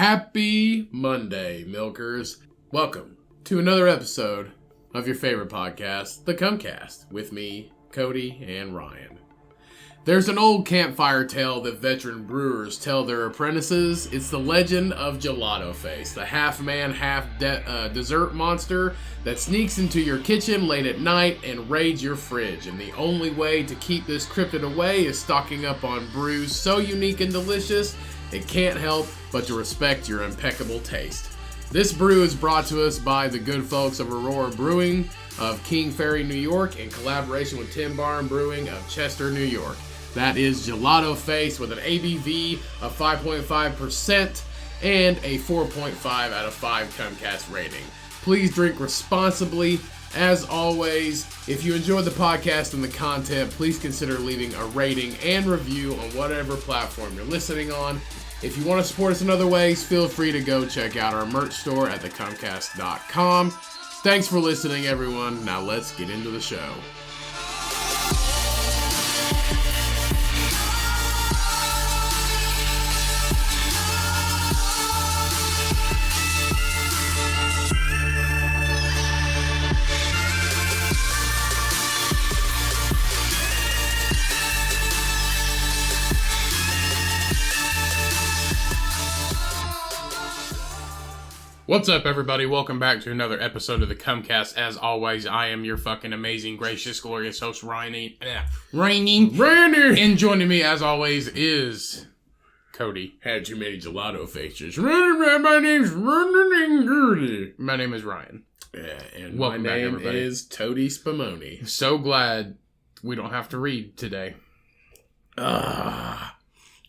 Happy Monday, milkers. Welcome to another episode of your favorite podcast, the Cummcast, with me, Cody, and Ryan. There's an old campfire tale that veteran brewers tell their apprentices. It's the legend of Gelatoface, the half-man, half-dessert monster that sneaks into your kitchen late at night and raids your fridge. And the only way to keep this cryptid away is stocking up on brews so unique and delicious, it can't help but to respect your impeccable taste. This brew is brought to us by the good folks of Aurora Brewing of King Ferry, New York, in collaboration with Tin Barn Brewing of Chester, New York. That is Gelatoface with an ABV of 5.5% and a 4.5 out of 5 Cummcast rating. Please drink responsibly. As always, if you enjoyed the podcast and the content, please consider leaving a rating and review on whatever platform you're listening on. If you want to support us in other ways, feel free to go check out our merch store at thecummcast.com. Thanks for listening, everyone. Now let's get into the show. What's up, everybody? Welcome back to another episode of the Cummcast. As always, I am your fucking amazing, gracious, glorious host, Rainy. And joining me, as always, is Cody. Had too many gelato faces. My name's Ryan. My name is Ryan. Yeah, and Welcome my back, name everybody. is Toady Spumoni. So glad we don't have to read today.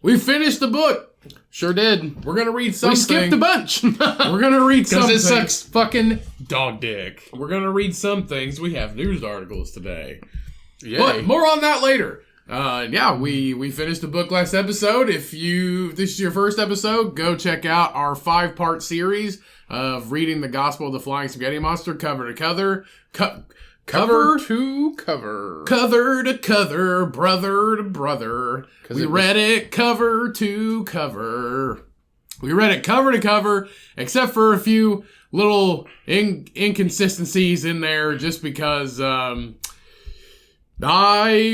We finished the book. Sure did. We're gonna read something. We skipped a bunch. We're gonna read something. Because it sucks fucking dog dick. We're gonna read some things. We have news articles today. Yay. But more on that later. We finished the book last episode. If this is your first episode, go check out our 5-part series of reading the Gospel of the Flying Spaghetti Monster cover to cover. Cover to cover. Cover to cover, brother to brother. We read it cover to cover. We read it cover to cover, except for a few little inconsistencies in there just because I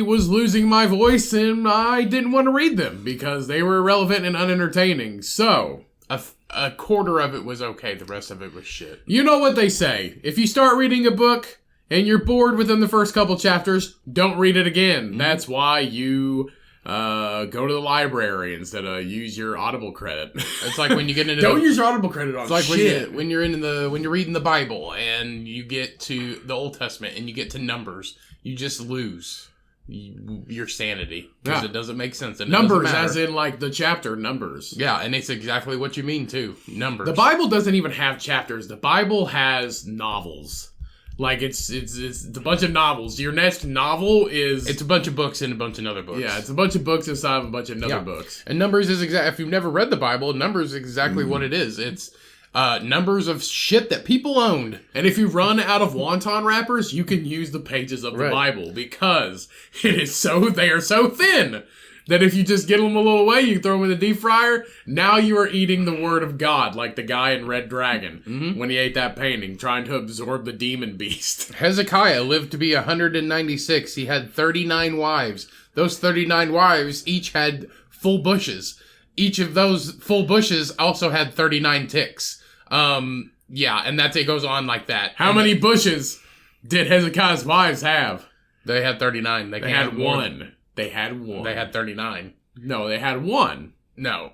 was losing my voice and I didn't want to read them because they were irrelevant and unentertaining. So, A quarter of it was okay. The rest of it was shit. you know what they say. If you start reading a book and you're bored within the first couple chapters, don't read it again. Mm-hmm. That's why you go to the library instead of use your Audible credit. It's like when you get into don't use your Audible credit on it's like shit. when you're reading the Bible and you get to the Old Testament and you get to Numbers, you just lose your sanity because it doesn't make sense. And numbers, as in like the chapter numbers. Yeah, and it's exactly what you mean too. Numbers. The Bible doesn't even have chapters. The Bible has novels. Like, it's a bunch of novels. Your next novel is... It's a bunch of books and a bunch of other books. Yeah, it's a bunch of books inside of a bunch of other books. And Numbers is if you've never read the Bible, Numbers is exactly what it is. It's numbers of shit that people owned. And if you run out of wonton wrappers, you can use the pages of the Bible because they are so thin that if you just get them a little way, you throw them in the deep fryer, now you are eating the word of God, like the guy in Red Dragon when he ate that painting, trying to absorb the demon beast. Hezekiah lived to be 196. He had 39 wives. Those 39 wives each had full bushes. Each of those full bushes also had 39 ticks. And it goes on like that. How many bushes did Hezekiah's wives have? They had 39. They had one. They had one. They had 39. No, they had one. No.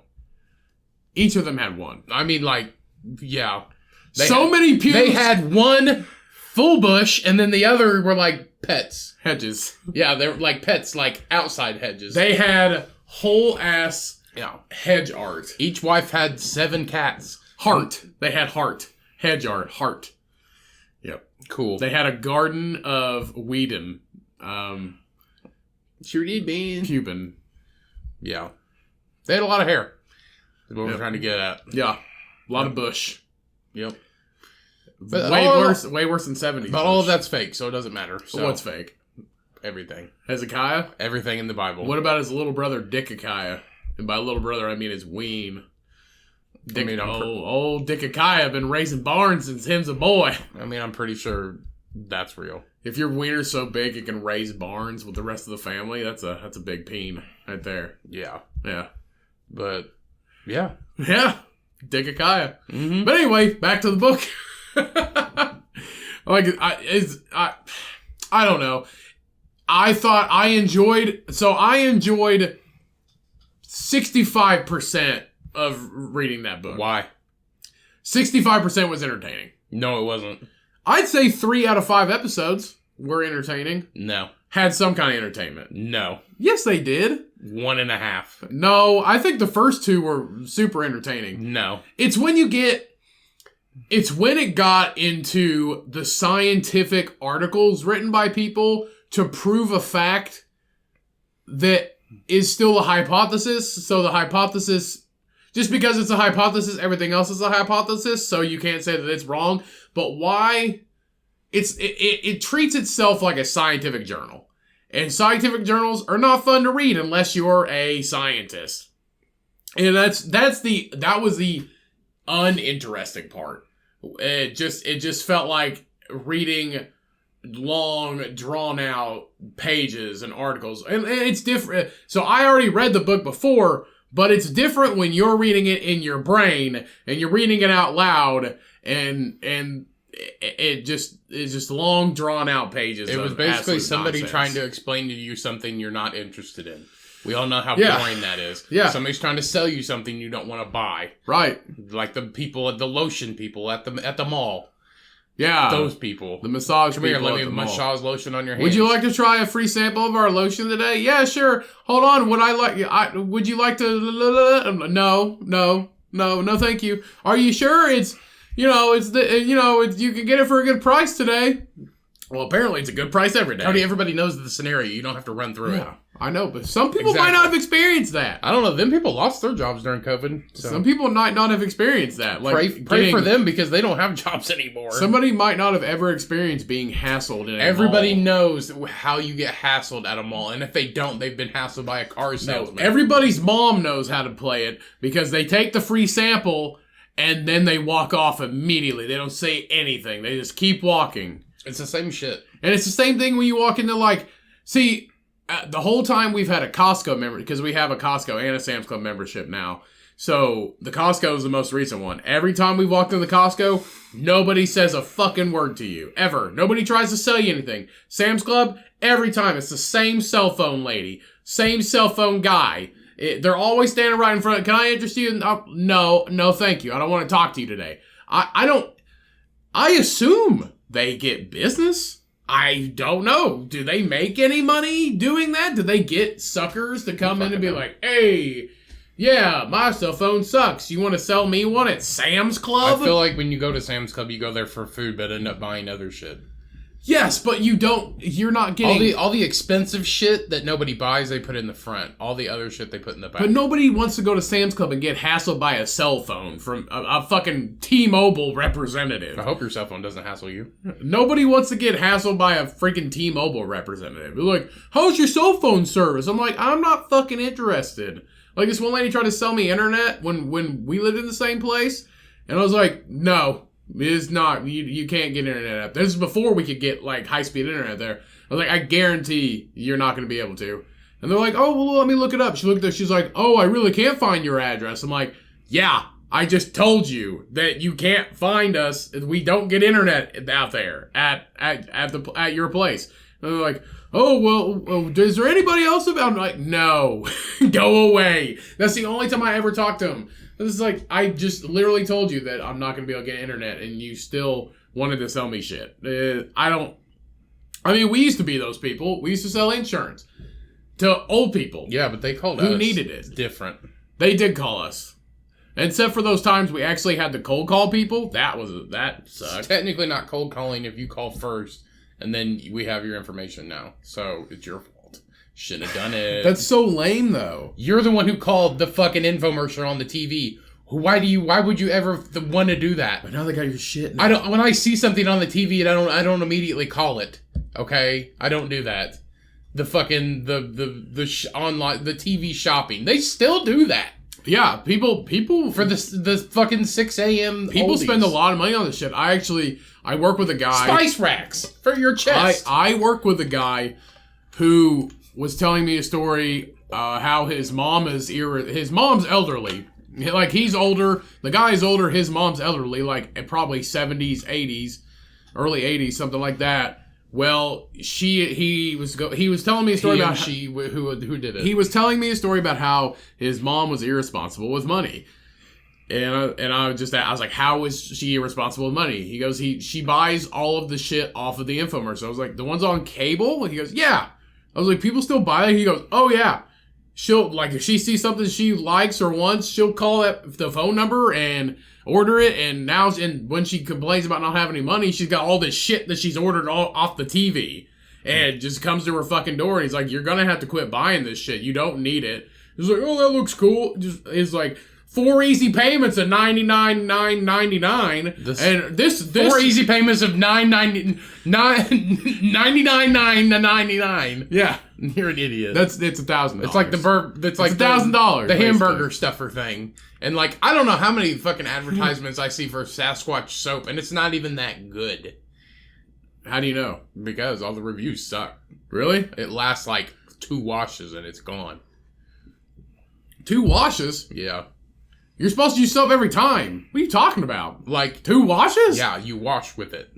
Each of them had one. I mean, like, yeah. Many pews. They had one full bush, and then the other were like pets. Hedges. Yeah, they were like pets, like outside hedges. They had whole ass hedge art. Each wife had 7 cats. Heart. They had heart. Hedge art. Heart. Yep. Cool. They had a garden of Whedon. Sure did, man. Cuban. Yeah. They had a lot of hair. Is what we're trying to get at. Yeah. A lot of bush. Yep. But way worse than 70s. But all of that's fake, so it doesn't matter. So what's fake? Everything. Hezekiah? Everything in the Bible. What about his little brother, Dickikiah? And by little brother, I mean his ween. Old Dickakaya been raising barns since him's a boy. I mean, I'm pretty sure that's real. If your wiener's so big it can raise barns with the rest of the family, that's a big peen right there. Yeah. Yeah. But, yeah. Yeah. Dickakaya. Mm-hmm. But anyway, back to the book. I don't know. I enjoyed 65% of reading that book. Why? 65% was entertaining. No, it wasn't. I'd say 3 out of 5 episodes were entertaining. No. Had some kind of entertainment. No. Yes, they did. 1.5. No, I think the first 2 were super entertaining. No. It's when it got into the scientific articles written by people to prove a fact that is still a hypothesis. So the hypothesis, just because it's a hypothesis, everything else is a hypothesis. So you can't say that it's wrong. But why? It treats itself like a scientific journal. And scientific journals are not fun to read unless you're a scientist. And that was the uninteresting part. It just felt like reading long, drawn out pages and articles. And it's different. So I already read the book before, but it's different when you're reading it in your brain and you're reading it out loud and it's just long, drawn out pages. It was basically somebody nonsense. trying to explain to you something you're not interested in. We all know how boring that is. Yeah. Somebody's trying to sell you something you don't want to buy. Right. Like the lotion people at the mall. Yeah. Those people. The massage Come people. Here, let at me the mall. massage lotion on your hands. Would you like to try a free sample of our lotion today? Yeah, sure. Hold on. Would you like to? No, thank you. Are you sure? You can get it for a good price today. Well, apparently it's a good price every day. Cody, everybody knows the scenario. You don't have to run through it. I know, but some people might not have experienced that. I don't know. Them people lost their jobs during COVID. So. Some people might not have experienced that. Like pray for them because they don't have jobs anymore. Somebody might not have ever experienced being hassled in a Everybody mall. knows how you get hassled at a mall. And if they don't, they've been hassled by a car salesman. No, everybody's mom knows how to play it because they take the free sample and then they walk off immediately. They don't say anything. They just keep walking. It's the same shit. And it's the same thing when you walk into the whole time we've had a Costco member, because we have a Costco and a Sam's Club membership now. So the Costco is the most recent one. Every time we walked in the Costco, nobody says a fucking word to you. Ever. Nobody tries to sell you anything. Sam's Club, every time it's the same cell phone lady, same cell phone guy. They're always standing right in front. Can I interest you? No, thank you. I don't want to talk to you today. I assume they get business. I don't know. Do they make any money doing that? Do they get suckers to come in and be like, hey, yeah, my cell phone sucks. You want to sell me one at Sam's Club? I feel like when you go to Sam's Club, you go there for food, but end up buying other shit. Yes, but you're not getting... All the expensive shit that nobody buys, they put in the front. All the other shit they put in the back. But nobody wants to go to Sam's Club and get hassled by a cell phone from a fucking T-Mobile representative. I hope your cell phone doesn't hassle you. Nobody wants to get hassled by a freaking T-Mobile representative. They're like, how's your cell phone service? I'm like, I'm not fucking interested. Like, this one lady tried to sell me internet when we lived in the same place. And I was like, no. It's not. You can't get internet up. This is before we could get, like, high-speed internet there. I was like, I guarantee you're not going to be able to. And they're like, oh, well, let me look it up. She looked at it. She's like, oh, I really can't find your address. I'm like, yeah, I just told you that you can't find us. We don't get internet out there at your place. And they're like, oh, well, is there anybody else about? I'm like, no, go away. That's the only time I ever talked to them. This is like, I just literally told you that I'm not going to be able to get internet, and you still wanted to sell me shit. We used to be those people. We used to sell insurance to old people. Yeah, but they called us. Who needed it. It's different. They did call us. Except for those times we actually had to cold call people. That sucked. It's technically not cold calling if you call first, and then we have your information now. So, it's your fault. Shouldn't have done it. That's so lame, though. You're the one who called the fucking infomercial on the TV. Why would you ever want to do that? But now they got your shit now. When I see something on the TV, I don't immediately call it. Okay? I don't do that. The fucking, online, the TV shopping. They still do that. Yeah, people for the fucking 6 a.m. People oldies. spend a lot of money on this shit. I work with a guy. Spice racks for your chest. I work with a guy who was telling me a story how his mom is his mom's elderly. Like, he's older. The guy's older. His mom's elderly, like probably 70s, 80s, early 80s, something like that. Well, he was telling me a story about who did it. He was telling me a story about how his mom was irresponsible with money. And I was like, how is she irresponsible with money? He goes, she buys all of the shit off of the infomercial. I was like, the ones on cable? He goes, yeah. I was like, people still buy it? He goes, oh yeah. She'll, like, if she sees something she likes or wants, she'll call the phone number and order it. And when she complains about not having any money, she's got all this shit that she's ordered all off the TV. And it just comes to her fucking door. And he's like, you're gonna have to quit buying this shit. You don't need it. He's like, oh, that looks cool. It's like 4 easy payments of $99,999. And this 4 easy payments of $99,999. Yeah. You're an idiot. It's $1,000. It's like $1,000. The hamburger stuffer thing. And like, I don't know how many fucking advertisements I see for Sasquatch soap, and it's not even that good. How do you know? Because all the reviews suck. Really? It lasts like 2 washes and it's gone. 2 washes? Yeah. You're supposed to use soap every time. What are you talking about? Like 2 washes? Yeah, you wash with it.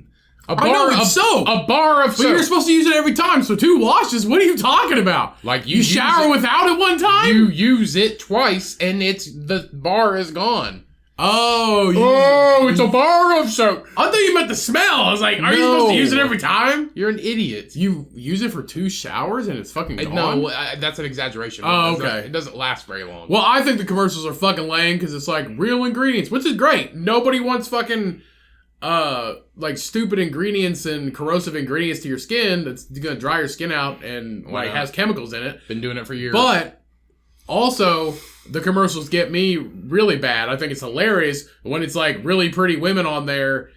I know it's soap. A bar of soap. But you're supposed to use it every time, so 2 washes? What are you talking about? Like you shower without it one time? You use it twice and the bar is gone. Oh, it's a bar of soap. I thought you meant the smell. I was like, are you supposed to use it every time? You're an idiot. You use it for 2 showers and it's fucking gone? No, that's an exaggeration. Oh, okay. It doesn't last very long. Well, I think the commercials are fucking lame because it's like real ingredients, which is great. Nobody wants fucking like stupid ingredients and corrosive ingredients to your skin that's gonna dry your skin out and like has chemicals in it. Been doing it for years. But also, the commercials get me really bad. I think it's hilarious when it's like really pretty women on there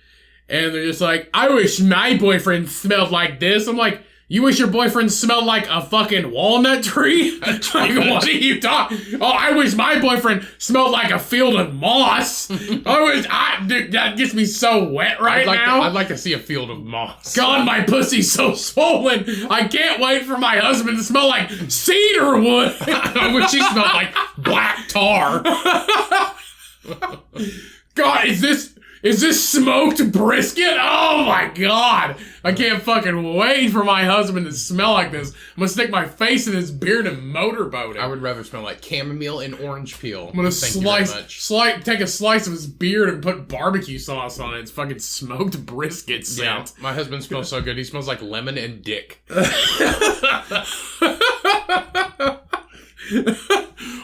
and they're just like, I wish my boyfriend smelled like this. I'm like, you wish your boyfriend smelled like a fucking walnut tree? Like, what are you talking? Oh, I wish my boyfriend smelled like a field of moss. Dude, that gets me so wet now. I'd like to see a field of moss. God, my pussy's so swollen. I can't wait for my husband to smell like cedar wood. I wish he smelled like black tar. God, is this smoked brisket? Oh my God. I can't fucking wait for my husband to smell like this. I'm gonna stick my face in his beard and motorboat it. I would rather smell like chamomile and orange peel. I'm gonna take a slice of his beard and put barbecue sauce on it. It's fucking smoked brisket scent. Yeah, my husband smells so good. He smells like lemon and dick.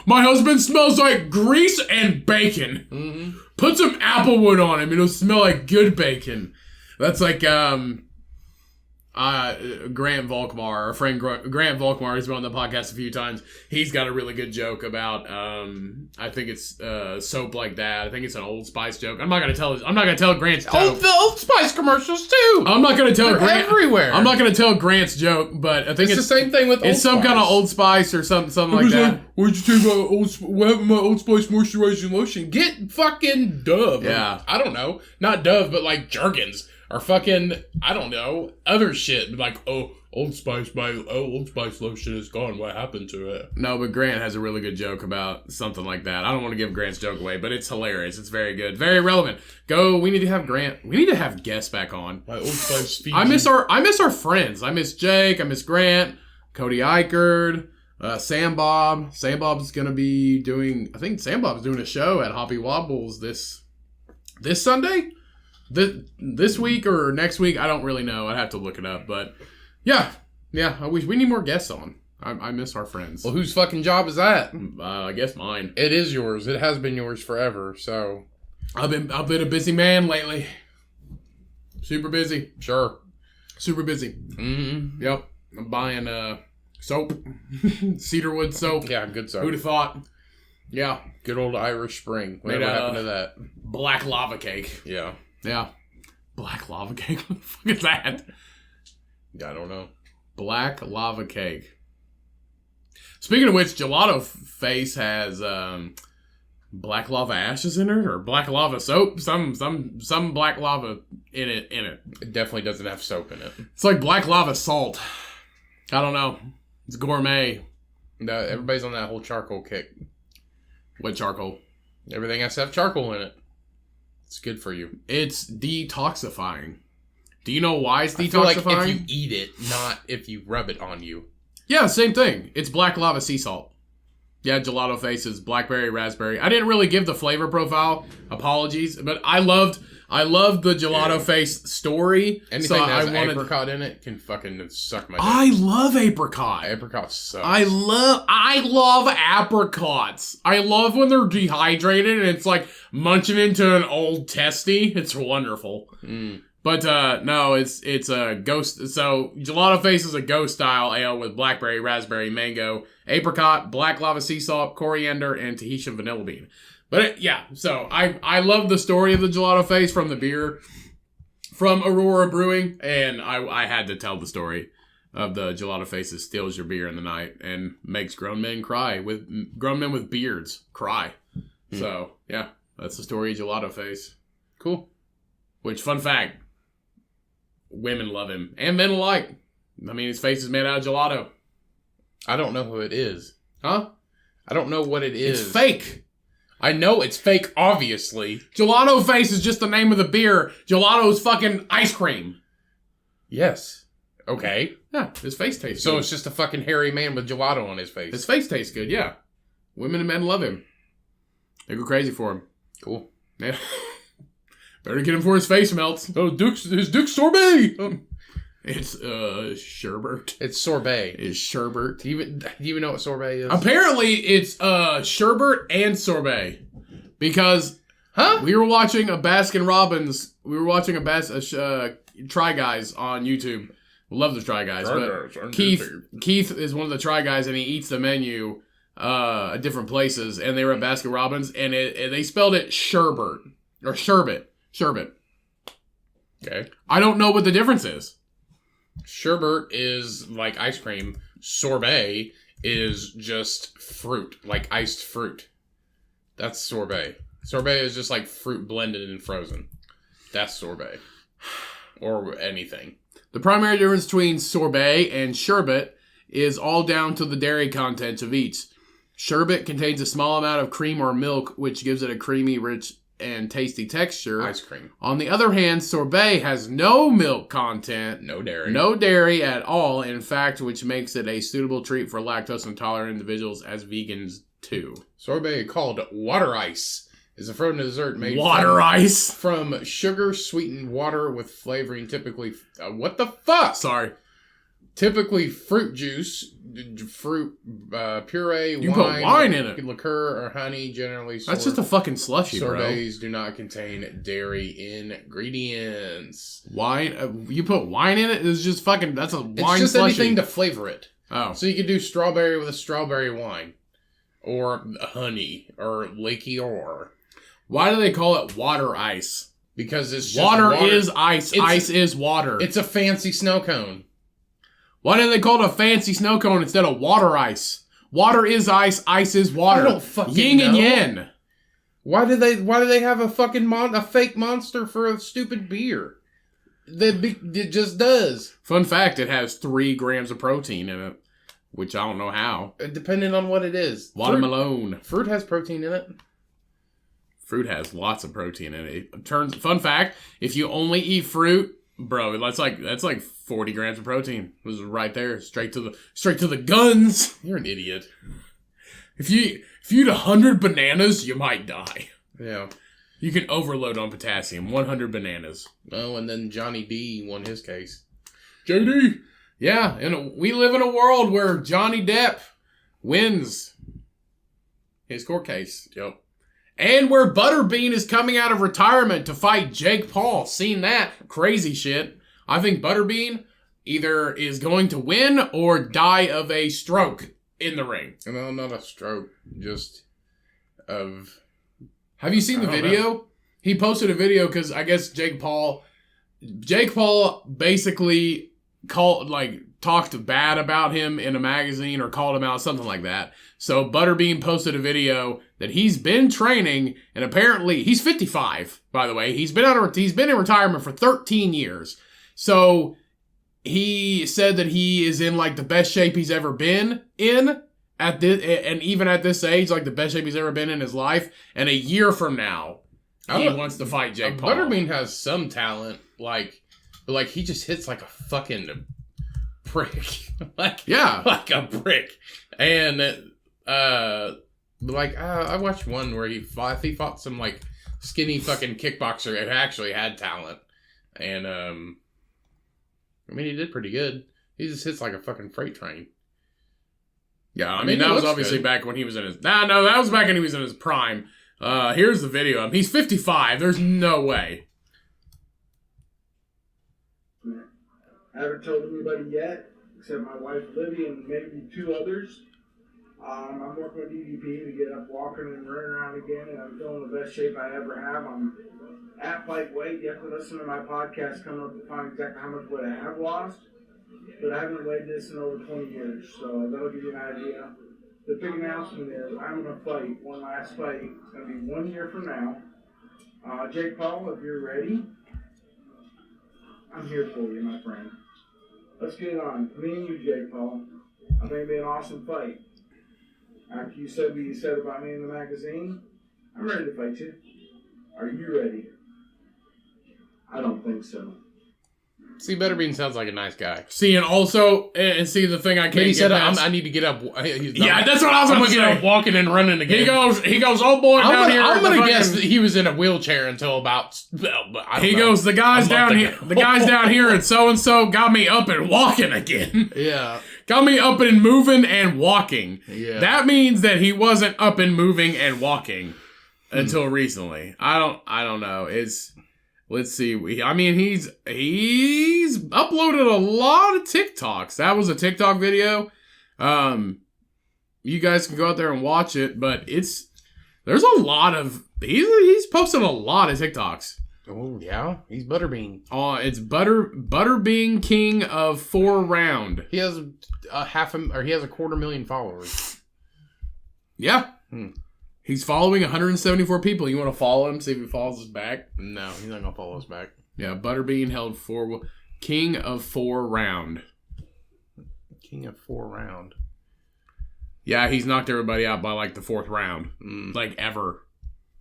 My husband smells like grease and bacon. Mm-hmm. Put some applewood on him. It'll smell like good bacon. That's like Grant Volkmar, our friend Grant Volkmar, he's been on the podcast a few times. He's got a really good joke about I think it's soap like that. I think it's an Old Spice joke. I'm not gonna tell Grant's joke. The Old Spice commercials too. I'm not gonna tell Grant everywhere. I'm not gonna tell Grant's joke, but I think it's the same thing with Old Spice. It's some kind of Old Spice or something like that. What'd you think about my Old Spice moisturizing lotion? Get fucking Dove. Yeah. I don't know. Not Dove, but like Jergens. Or fucking, I don't know, other shit. Like, Old Spice lotion is gone. What happened to it? No, but Grant has a really good joke about something like that. I don't want to give Grant's joke away, but it's hilarious. It's very good. Very relevant. We need to have Grant. We need to have guests back on. My Old Spice Fiji. I miss our friends. I miss Jake. I miss Grant. Cody Eichard. Sam Bob. Sam Bob's going to be doing, I think Sam Bob's doing a show at Hoppy Wobbles this Sunday? This week or next week, I don't really know. I'd have to look it up, but yeah. We need more guests on. I miss our friends. Well, whose fucking job is that? I guess mine. It is yours. It has been yours forever. So I've been a busy man lately. Super busy. Sure. Super busy. Mm-hmm. Yep. I'm buying soap, cedarwood soap. Yeah, good soap. Who'd have thought? Yeah. Good old Irish Spring. Whatever happened to that? Black lava cake. Yeah. Yeah. Black lava cake? What the fuck is that? I don't know. Black lava cake. Speaking of which, Gelatoface has black lava ashes in it, or black lava soap, some black lava in it. It definitely doesn't have soap in it. It's like black lava salt. I don't know. It's gourmet. No, everybody's on that whole charcoal kick. What charcoal? Everything has to have charcoal in it. It's good for you. It's detoxifying. Do you know why it's detoxifying? I feel like if you eat it, not if you rub it on you. Yeah, same thing. It's black lava sea salt. Yeah, Gelatoface is blackberry, raspberry. I didn't really give the flavor profile. Apologies, but I loved the Gelatoface story. Anything that has apricot in it can fucking suck my dick. I love apricot. Apricot sucks. I love apricots. I love when they're dehydrated and it's like munching into an old testy. It's wonderful. But no, it's a ghost. So Gelatoface is a ghost style ale with blackberry, raspberry, mango, apricot, black lava sea salt, coriander, and Tahitian vanilla bean. But so I love the story of the Gelatoface from the beer from Aurora Brewing, and I had to tell the story of the Gelatoface that steals your beer in the night and makes grown men with beards cry. So yeah, that's the story of Gelatoface. Cool. Which, fun fact, women love him and men alike. I mean, his face is made out of gelato. I don't know who it is. Huh? I don't know what it is. It's fake. I know it's fake, obviously. Gelatoface is just the name of the beer. Gelato's fucking ice cream. Yes. Okay. Yeah, his face tastes good. So it's just a fucking hairy man with gelato on his face. His face tastes good, yeah. Women and men love him. They go crazy for him. Cool. Yeah. Better get him before his face melts. Oh, his dick's sorbet. It's sherbet. It's sorbet. It's sherbet. Do you even know what sorbet is? Apparently, it's sherbet and sorbet, because we were watching a Baskin Robbins. We were watching Try Guys on YouTube. We love the Try Guys, but Keith is one of the Try Guys, and he eats the menu at different places. And they were at Baskin Robbins, and they spelled it sherbet or sherbet. Okay. I don't know what the difference is. Sherbet is like ice cream. Sorbet is just fruit, like iced fruit. That's sorbet. Sorbet is just like fruit blended and frozen. That's sorbet. Or anything. The primary difference between sorbet and sherbet is all down to the dairy content of each. Sherbet contains a small amount of cream or milk, which gives it a creamy, rich, and tasty texture. Ice cream. On the other hand, sorbet has no milk content. No dairy. No dairy at all, in fact, which makes it a suitable treat for lactose intolerant individuals as vegans too. Sorbet, called water ice, is a frozen dessert made from sugar-sweetened water with flavoring typically... what the fuck? Sorry. Typically fruit juice, fruit puree, you put wine in it. Liqueur or honey, generally. That's just a fucking slushy, sorbets do not contain dairy ingredients. Wine? You put wine in it? It's just fucking... That's a wine slushy. It's just anything to flavor it. Oh. So you could do strawberry with a strawberry wine. Or honey. Or Lake Eeyore. Why do they call it water ice? Because it's just water is ice. Ice is water. It's a fancy snow cone. Why didn't they call it a fancy snow cone instead of water ice? Water is ice. Ice is water. I don't fucking Yin know. and yin. Why do they have a fucking a fake monster for a stupid beer? It just does. Fun fact: it has 3 grams of protein in it, which I don't know how. Depending on what it is. Watermelon. Fruit has protein in it. Fruit has lots of protein in it. Fun fact: if you only eat fruit, bro, that's like 40 grams of protein. It was right there, straight to the guns. You're an idiot. If you eat 100 bananas, you might die. Yeah. You can overload on potassium. 100 bananas. Oh, and then Johnny D won his case. JD. Yeah, and we live in a world where Johnny Depp wins his court case. Yep. And where Butterbean is coming out of retirement to fight Jake Paul. Seen that? Crazy shit. I think Butterbean either is going to win or die of a stroke in the ring. No, not a stroke. Just of... Have you seen the video? Know. He posted a video because I guess Jake Paul basically talked bad about him in a magazine or called him out, something like that. So Butterbean posted a video that he's been training, and apparently he's 55, by the way. He's been in retirement for 13 years. So he said that he is in like the best shape he's ever been in and even at this age, like the best shape he's ever been in his life. And a year from now, he wants to fight Jake Paul. Butterbean has some talent, but he just hits like a fucking prick. Like a prick. And I watched one where he fought some like skinny fucking kickboxer who actually had talent. And I mean, he did pretty good. He just hits like a fucking freight train. Yeah, I mean that was obviously good. Back when he was in his... No, that was back when he was in his prime. Here's the video of him. He's 55. There's no way. I haven't told anybody yet, except my wife Libby and maybe 2 others. I'm working with DDP to get up walking and running around again, and I'm feeling the best shape I ever have. I'm at fight weight. You have to listen to my podcast coming up to find exactly how much weight I have lost. But I haven't weighed this in over 20 years, so that'll give you an idea. The big announcement is I'm going to fight one last fight. It's going to be 1 year from now. Jake Paul, if you're ready, I'm here for you, my friend. Let's get it on. Me and you, Jake Paul. I think it'll be an awesome fight. After you said what you said about me in the magazine, I'm ready to fight you. Are you ready? I don't think so. See, Butterbean sounds like a nice guy. See, and also, the thing I can't he said, past. I need to get up. Yeah, that's what I was going to say. Get up walking and running again. He goes, oh boy, down here. I'm going to guess that he was in a wheelchair until about... He goes, the guys down here at so-and-so got me up and walking again. Yeah. Got me up and moving and walking. Yeah. That means that he wasn't up and moving and walking until recently. I don't know. Let's see. I mean, he's uploaded a lot of TikToks. That was a TikTok video. You guys can go out there and watch it, but there's a lot of he's posted a lot of TikToks. Oh yeah, he's Butterbean. It's Butterbean King of 4 Round. He has he has 250,000 followers. Yeah. He's following 174 people. You want to follow him? See if he follows us back? No, he's not going to follow us back. Yeah, Butterbean held 4... King of 4 Round. King of 4 Round. Yeah, he's knocked everybody out by like the 4th round. Like ever.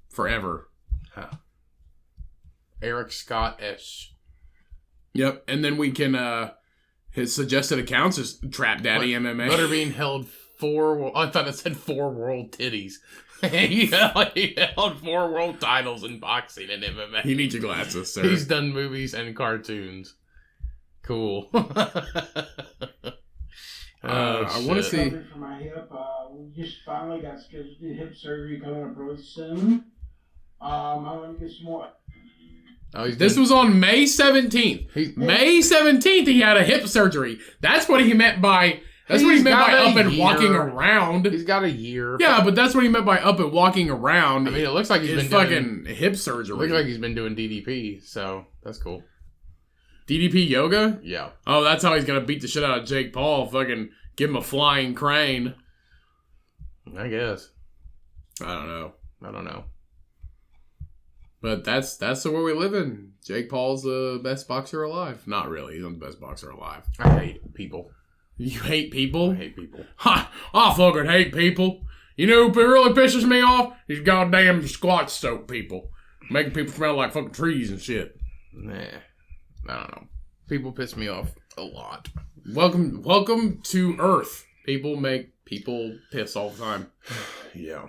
Forever. Huh. Eric Scott S. Yep, and then we can... his suggested accounts is Trap Daddy MMA. Butterbean held 4... I thought it said 4 world titties. He held 4 world titles in boxing and MMA. You need your glasses, sir. He's done movies and cartoons. Cool. I want to see. For my hip, we just finally got scheduled to do hip surgery coming up really soon. I want to get some more. This was on May 17th. May 17th, he had a hip surgery. That's what he meant by... That's what he meant by up and walking around. He's got a year. Yeah, but that's what he meant by up and walking around. I mean, it looks like he's been fucking hip surgery. Looks like he's been doing DDP, so that's cool. DDP yoga? Yeah. Oh, that's how he's gonna beat the shit out of Jake Paul. Fucking give him a flying crane. I guess. I don't know. But that's the world we live in. Jake Paul's the best boxer alive. Not really. He's not the best boxer alive. I hate people. You hate people? I hate people. Ha! I fucking hate people. You know who really pisses me off? These goddamn squat soap people. Making people smell like fucking trees and shit. Nah. I don't know. People piss me off a lot. Welcome to Earth. People make people piss all the time. Yeah.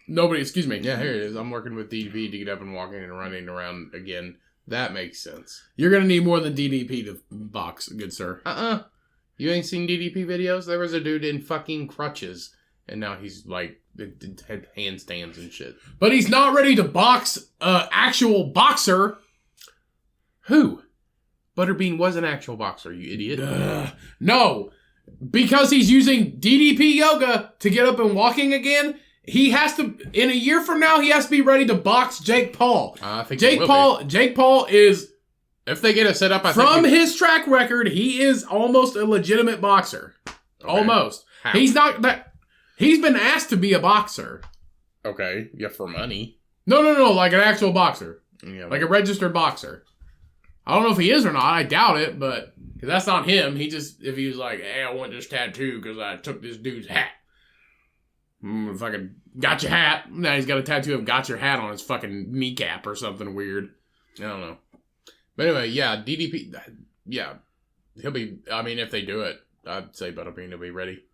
Nobody, excuse me. Yeah, here it is. I'm working with DDP to get up and walking and running around again. That makes sense. You're going to need more than DDP to box, good sir. You ain't seen DDP videos? There was a dude in fucking crutches, and now he's like had handstands and shit. But he's not ready to box actual boxer. Who? Butterbean was an actual boxer, you idiot. No, because he's using DDP yoga to get up and walking again. He has to, in a year from now, he has to be ready to box Jake Paul. I think Jake Paul is If they get it set up, From his track record, he is almost a legitimate boxer. Okay. Almost. How? He's not that. He's been asked to be a boxer. Okay, yeah, for money. No, like an actual boxer. Yeah, like a registered boxer. I don't know if he is or not. I doubt it, but cause that's not him. If he was like, hey, I want this tattoo because I took this dude's hat. Fucking got your hat. Now he's got a tattoo of got your hat on his fucking kneecap or something weird. I don't know. But anyway, yeah, DDP, yeah. He'll be, I mean, if they do it, I'd say Butterbean will be ready.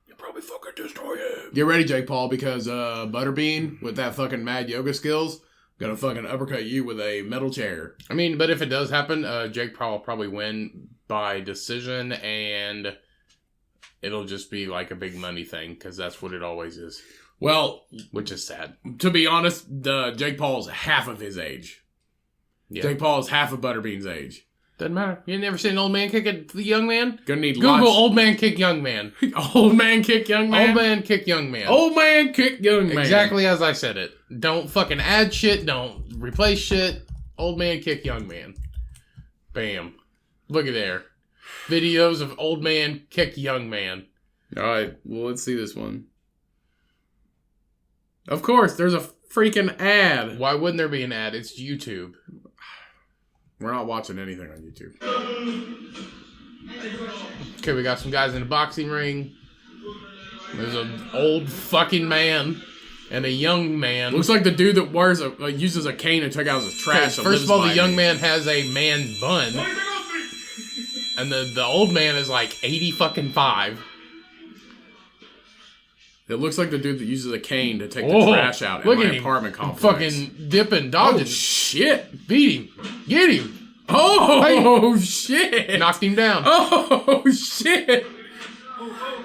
You'll probably fucking destroy him. Get ready, Jake Paul, because Butterbean, with that fucking mad yoga skills, gonna fucking uppercut you with a metal chair. I mean, but if it does happen, Jake Paul will probably win by decision, and it'll just be like a big money thing, because that's what it always is. Well, which is sad. To be honest, Jake Paul's half of his age. Yeah. Jake Paul is half of Butterbean's age. Doesn't matter. You never seen an old man kick a young man? Gonna need Google lots. Old man kick young man. Old man kick young man? Old man kick young man. Old man kick young man. Exactly as I said it. Don't fucking add shit. Don't replace shit. Old man kick young man. Bam. Look at there. Videos of old man kick young man. Alright, well, let's see this one. Of course, there's a freaking ad. Why wouldn't there be an ad? It's YouTube. We're not watching anything on YouTube. Okay, we got some guys in a boxing ring. There's an old fucking man and a young man. Looks like the dude that uses a cane to take out his trash. First of all, the young man has a man bun. And the old man is like 80 fucking 5. It looks like the dude that uses a cane to take the trash out in my apartment complex. Fucking dipping, dodging. Oh, shit. Beat him. Get him. Oh, shit. Knocked him down. Oh, shit.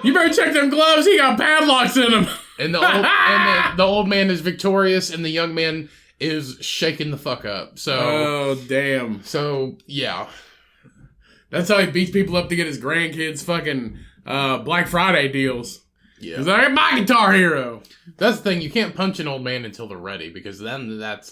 You better check them gloves. He got padlocks in them. And the old man is victorious, and the young man is shaking the fuck up. So. Oh, damn. So, yeah. That's how he beats people up to get his grandkids fucking Black Friday deals. Yeah. He's like, my Guitar Hero. That's the thing. You can't punch an old man until they're ready, because then that's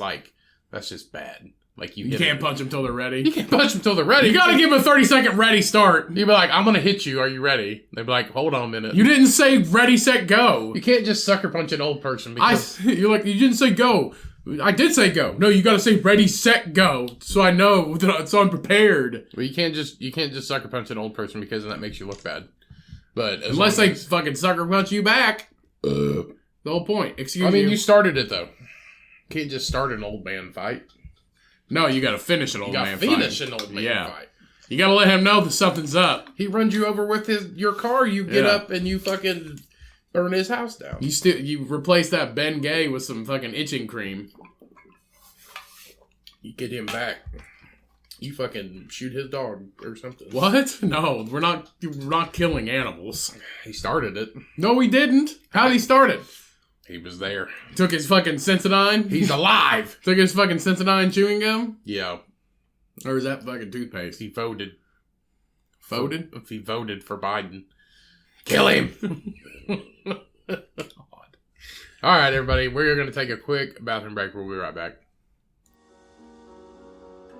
just bad. Like you can't punch them till they're ready. You can't punch them till they're ready. You gotta give them a 30-second ready start. You'd be like, I'm gonna hit you. Are you ready? They'd be like, hold on a minute. You didn't say ready, set, go. You can't just sucker punch an old person because you're like, you didn't say go. I did say go. No, you gotta say ready, set, go. So I know, so I'm prepared. Well, you can't just sucker punch an old person because then that makes you look bad. But unless they fucking sucker punch you back. The whole point. Excuse me. I mean, you started it, though. You can't just start an old man fight. No, you gotta finish an old man fight. An old man fight. You gotta let him know that something's up. He runs you over with your car, you get up and you fucking burn his house down. You replace that Ben Gay with some fucking itching cream. You get him back. You fucking shoot his dog or something. What? No, we're not killing animals. He started it. No, he didn't. How'd he start it? He was there. Took his fucking Sensodyne? He's alive! Took his fucking Sensodyne chewing gum? Yeah. Or is that fucking toothpaste? He voted. Voted? If he voted for Biden. Kill him! God. Alright, everybody. We're going to take a quick bathroom break. We'll be right back.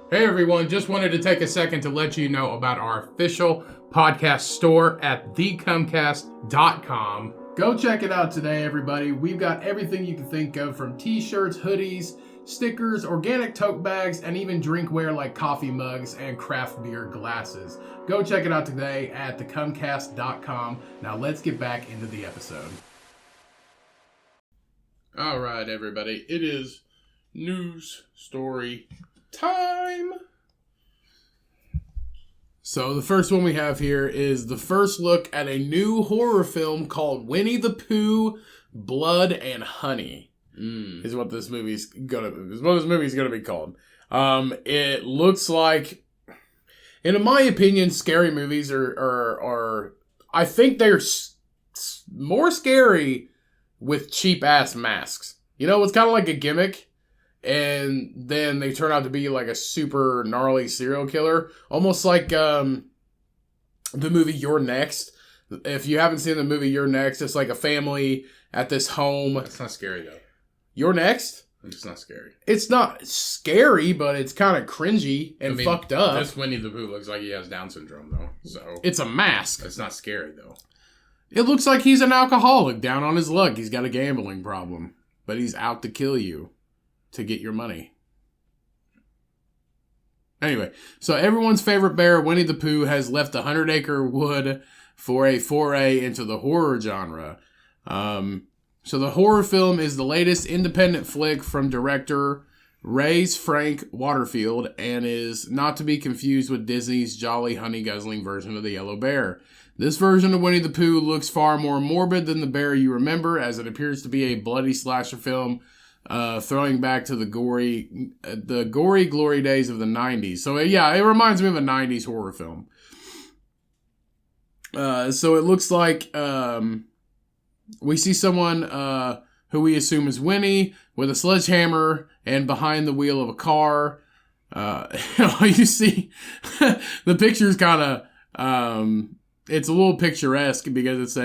Hey everyone, just wanted to take a second to let you know about our official podcast store at thecummcast.com. Go check it out today, everybody. We've got everything you can think of, from t-shirts, hoodies, stickers, organic tote bags, and even drinkware like coffee mugs and craft beer glasses. Go check it out today at thecummcast.com. Now let's get back into the episode. All right, everybody. It is news story time. So the first one we have here is the first look at a new horror film called Winnie the Pooh, Blood and Honey. Is what this movie's gonna be called. It looks like, and in my opinion, scary movies are I think they're more scary with cheap ass masks. You know, it's kind of like a gimmick. And then they turn out to be like a super gnarly serial killer. Almost like the movie You're Next. If you haven't seen the movie You're Next, it's like a family at this home. That's not scary, though. You're Next? It's not scary. It's not scary, but it's kind of cringy and fucked up. This Winnie the Pooh looks like he has Down syndrome, though. So it's a mask. It's not scary, though. It looks like he's an alcoholic down on his luck. He's got a gambling problem, but he's out to kill you to get your money. Anyway, so everyone's favorite bear, Winnie the Pooh, has left the 100-acre wood for a foray into the horror genre. So the horror film is the latest independent flick from director Ray's Frank Waterfield and is not to be confused with Disney's jolly honey-guzzling version of the Yellow Bear. This version of Winnie the Pooh looks far more morbid than the bear you remember, as it appears to be a bloody slasher film throwing back to the gory glory days of the 90s. So yeah, it reminds me of a 90s horror film. So it looks like we see someone who we assume is Winnie with a sledgehammer and behind the wheel of a car. You see, the picture's kind of, it's a little picturesque because it's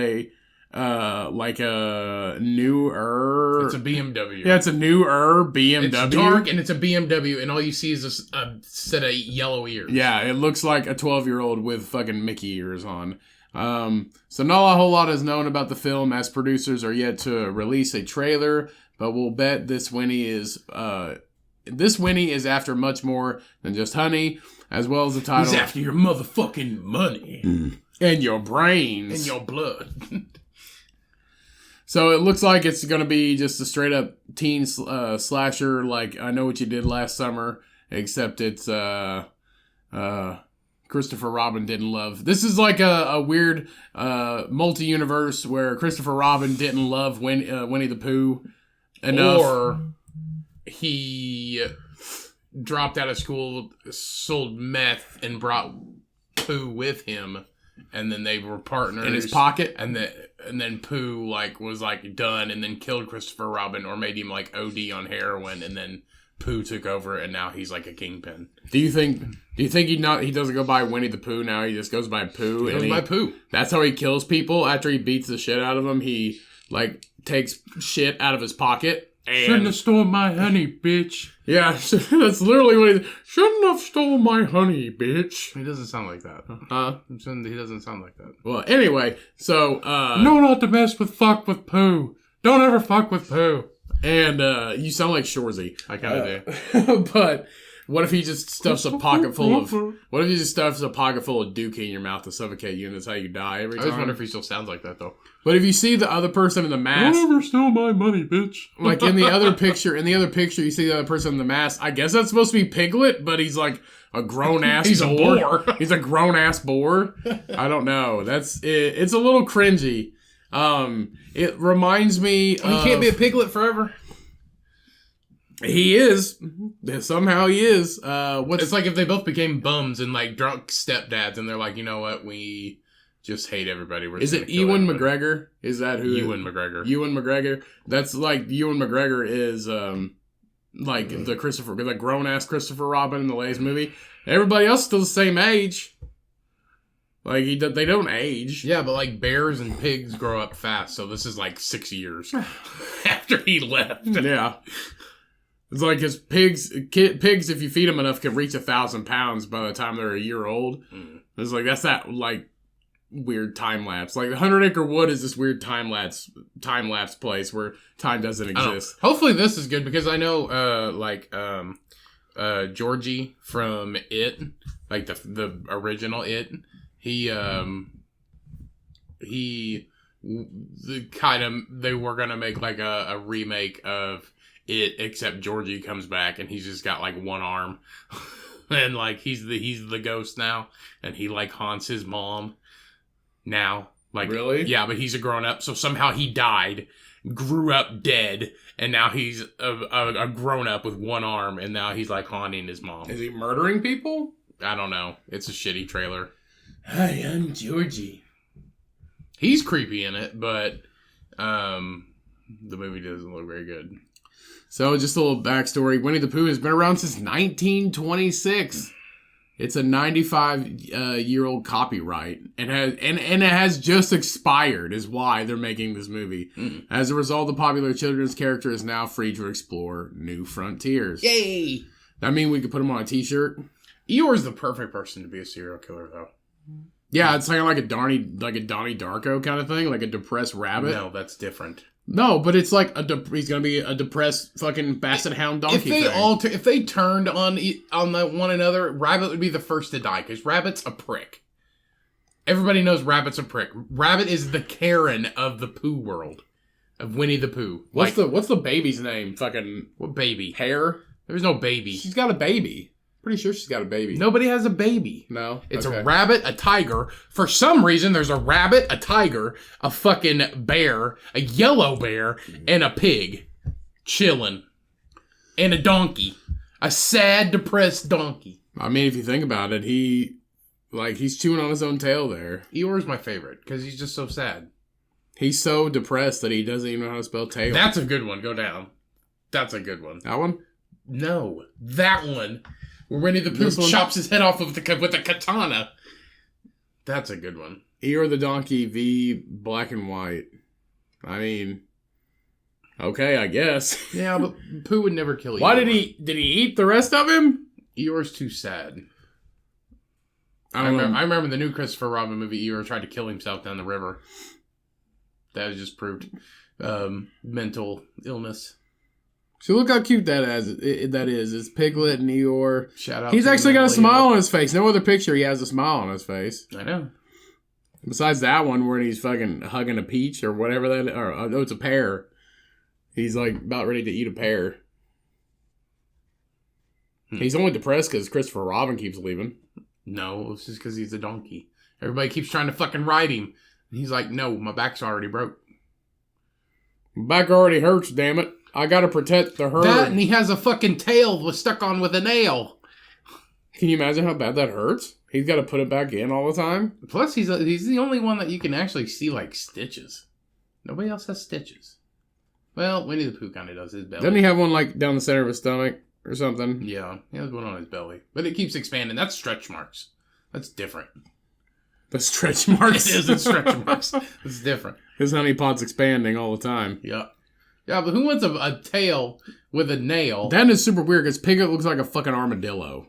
like a newer... It's a BMW. Yeah, it's a newer BMW. It's dark and it's a BMW and all you see is a set of yellow ears. Yeah, it looks like a 12-year-old with fucking Mickey ears on. So not a whole lot is known about the film as producers are yet to release a trailer, but we'll bet this Winnie is after much more than just honey, as well as the title. He's after your motherfucking money. And your brains. And your blood. So it looks like it's going to be just a straight up teen slasher like I Know What You Did Last Summer, except it's Christopher Robin didn't love. This is like a weird multi-universe where Christopher Robin didn't love Winnie the Pooh enough. Or he dropped out of school, sold meth, and brought Pooh with him. And then they were partners. In his pocket? And then Pooh was done and then killed Christopher Robin or made him OD on heroin and then Pooh took over and now he's like a kingpin. Do you think he doesn't go by Winnie the Pooh now? He just goes by Pooh. He goes by Pooh. That's how he kills people. After he beats the shit out of them, he takes shit out of his pocket. And shouldn't have stolen my honey, bitch. Yeah, that's literally what shouldn't have stolen my honey, bitch. He doesn't sound like that. He doesn't sound like that. Well, anyway, so no, not to mess with Pooh. Don't ever fuck with Pooh. And you sound like Shorzy. I kind of do. But what if he just stuffs a pocket full of dookie in your mouth to suffocate you, and that's how you die every time? I just wonder if he still sounds like that though. But if you see the other person in the mask, don't ever steal my money, bitch. Like in the other picture, you see the other person in the mask. I guess that's supposed to be Piglet, but he's like a grown ass. He's boar. a boar. He's a grown ass boar. I don't know. That's it. It's a little cringy. It reminds me. He can't be a piglet forever. He is. Somehow he is. It's like if they both became bums and drunk stepdads, and they're like, you know what, we just hate everybody. Is it Ewan McGregor? Is that who? Ewan McGregor. Ewan McGregor. That's like Ewan McGregor is the Christopher, the grown ass Christopher Robin in the latest movie. Everybody else is still the same age. They don't age. Yeah, but bears and pigs grow up fast, so this is 6 years after he left. Yeah. It's like his pigs, if you feed them enough, can reach 1,000 pounds by the time they're a year old. It's that's that weird time lapse. The 100-Acre Wood is this weird time lapse place where time doesn't exist. Hopefully this is good because I know Georgie from It, the original It, they were gonna make a remake of It, except Georgie comes back and he's just got one arm, and he's the ghost now, and he haunts his mom now. Really? Yeah, but he's a grown up, so somehow he died, grew up dead, and now he's a grown up with one arm, and now he's haunting his mom. Is he murdering people? I don't know. It's a shitty trailer. Hi, I'm Georgie. He's creepy in it, but the movie doesn't look very good. So, just a little backstory. Winnie the Pooh has been around since 1926. It's a 95-year-old copyright, and it has just expired. Is why they're making this movie. As a result, the popular children's character is now free to explore new frontiers. Yay! I mean, we could put him on a T-shirt. Eeyore's the perfect person to be a serial killer, though. Yeah, it's like a Donnie Darko kind of thing, like a depressed rabbit. No, that's different. No, but it's like he's gonna be a depressed fucking basset hound donkey. If they turned on one another, Rabbit would be the first to die because Rabbit's a prick. Everybody knows Rabbit's a prick. Rabbit is the Karen of the Pooh world, of Winnie the Pooh. What's the baby's name? Fucking what baby? Hare? There's no baby. She's got a baby. Pretty sure she's got a baby. Nobody has a baby. No. It's a rabbit, a tiger. For some reason, there's a rabbit, a tiger, a fucking bear, a yellow bear, and a pig. Chilling. And a donkey. A sad, depressed donkey. I mean, if you think about it, he's chewing on his own tail there. Eeyore's my favorite, because he's just so sad. He's so depressed that he doesn't even know how to spell tail. That's a good one. Go down. That's a good one. That one? No. That one. Where Winnie the Pooh chops his head off with a katana. That's a good one. Eeyore the Donkey v. Black and White. I mean, okay, I guess. Yeah, but Pooh would never kill Eeyore. Why did he eat the rest of him? Eeyore's too sad. I remember the new Christopher Robin movie, Eeyore tried to kill himself down the river. That was just proved mental illness. So look how cute that is. It's Piglet and Eeyore. Shout out. He's actually got a smile on his face. No other picture he has a smile on his face. I know. Besides that one where he's fucking hugging a peach or whatever that, or it's a pear. He's like about ready to eat a pear. He's only depressed because Christopher Robin keeps leaving. No, it's just because he's a donkey. Everybody keeps trying to fucking ride him. And he's like, no, my back's already broke. My back already hurts, damn it. I gotta protect the herd. That, and he has a fucking tail stuck on with a nail. Can you imagine how bad that hurts? He's got to put it back in all the time. Plus, he's the only one that you can actually see, like, stitches. Nobody else has stitches. Well, Winnie the Pooh kind of does his belly. Doesn't he have one, like, down the center of his stomach or something? Yeah, he has one on his belly. But it keeps expanding. That's stretch marks. That's different. The stretch marks? It is, it's stretch marks. It's different. His honey pot's expanding all the time. Yeah. Yeah, but who wants a tail with a nail? That is super weird because Piglet looks like a fucking armadillo.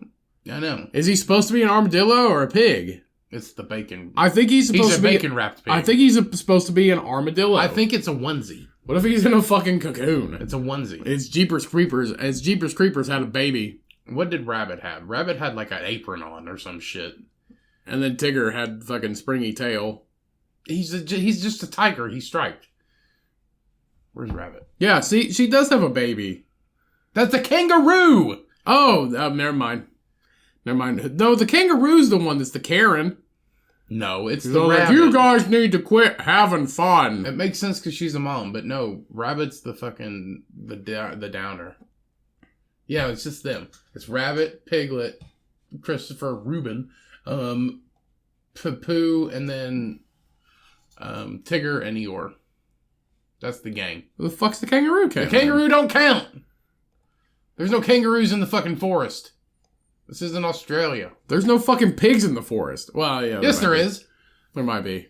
I know. Is he supposed to be an armadillo or a pig? It's the bacon. I think he's supposed to be... He's a bacon-wrapped pig. I think he's supposed to be an armadillo. I think it's a onesie. What if he's in a fucking cocoon? It's a onesie. It's Jeepers Creepers. As Jeepers Creepers had a baby. What did Rabbit have? Rabbit had like an apron on or some shit. And then Tigger had fucking springy tail. He's just a tiger. He's striped. Where's Rabbit? Yeah, see, she does have a baby. That's a kangaroo! Oh, never mind. Never mind. No, the kangaroo's the one that's the Karen. No, it's so the rabbit. Like, you guys need to quit having fun. It makes sense because she's a mom, but no, Rabbit's the fucking, the downer. Yeah, it's just them. It's Rabbit, Piglet, Christopher Rubin, Pooh, and then Tigger and Eeyore. That's the gang. Who the fuck's the kangaroo count? The kangaroo don't count! There's no kangaroos in the fucking forest. This isn't Australia. There's no fucking pigs in the forest. Well, yeah. Yes, there is. There might be.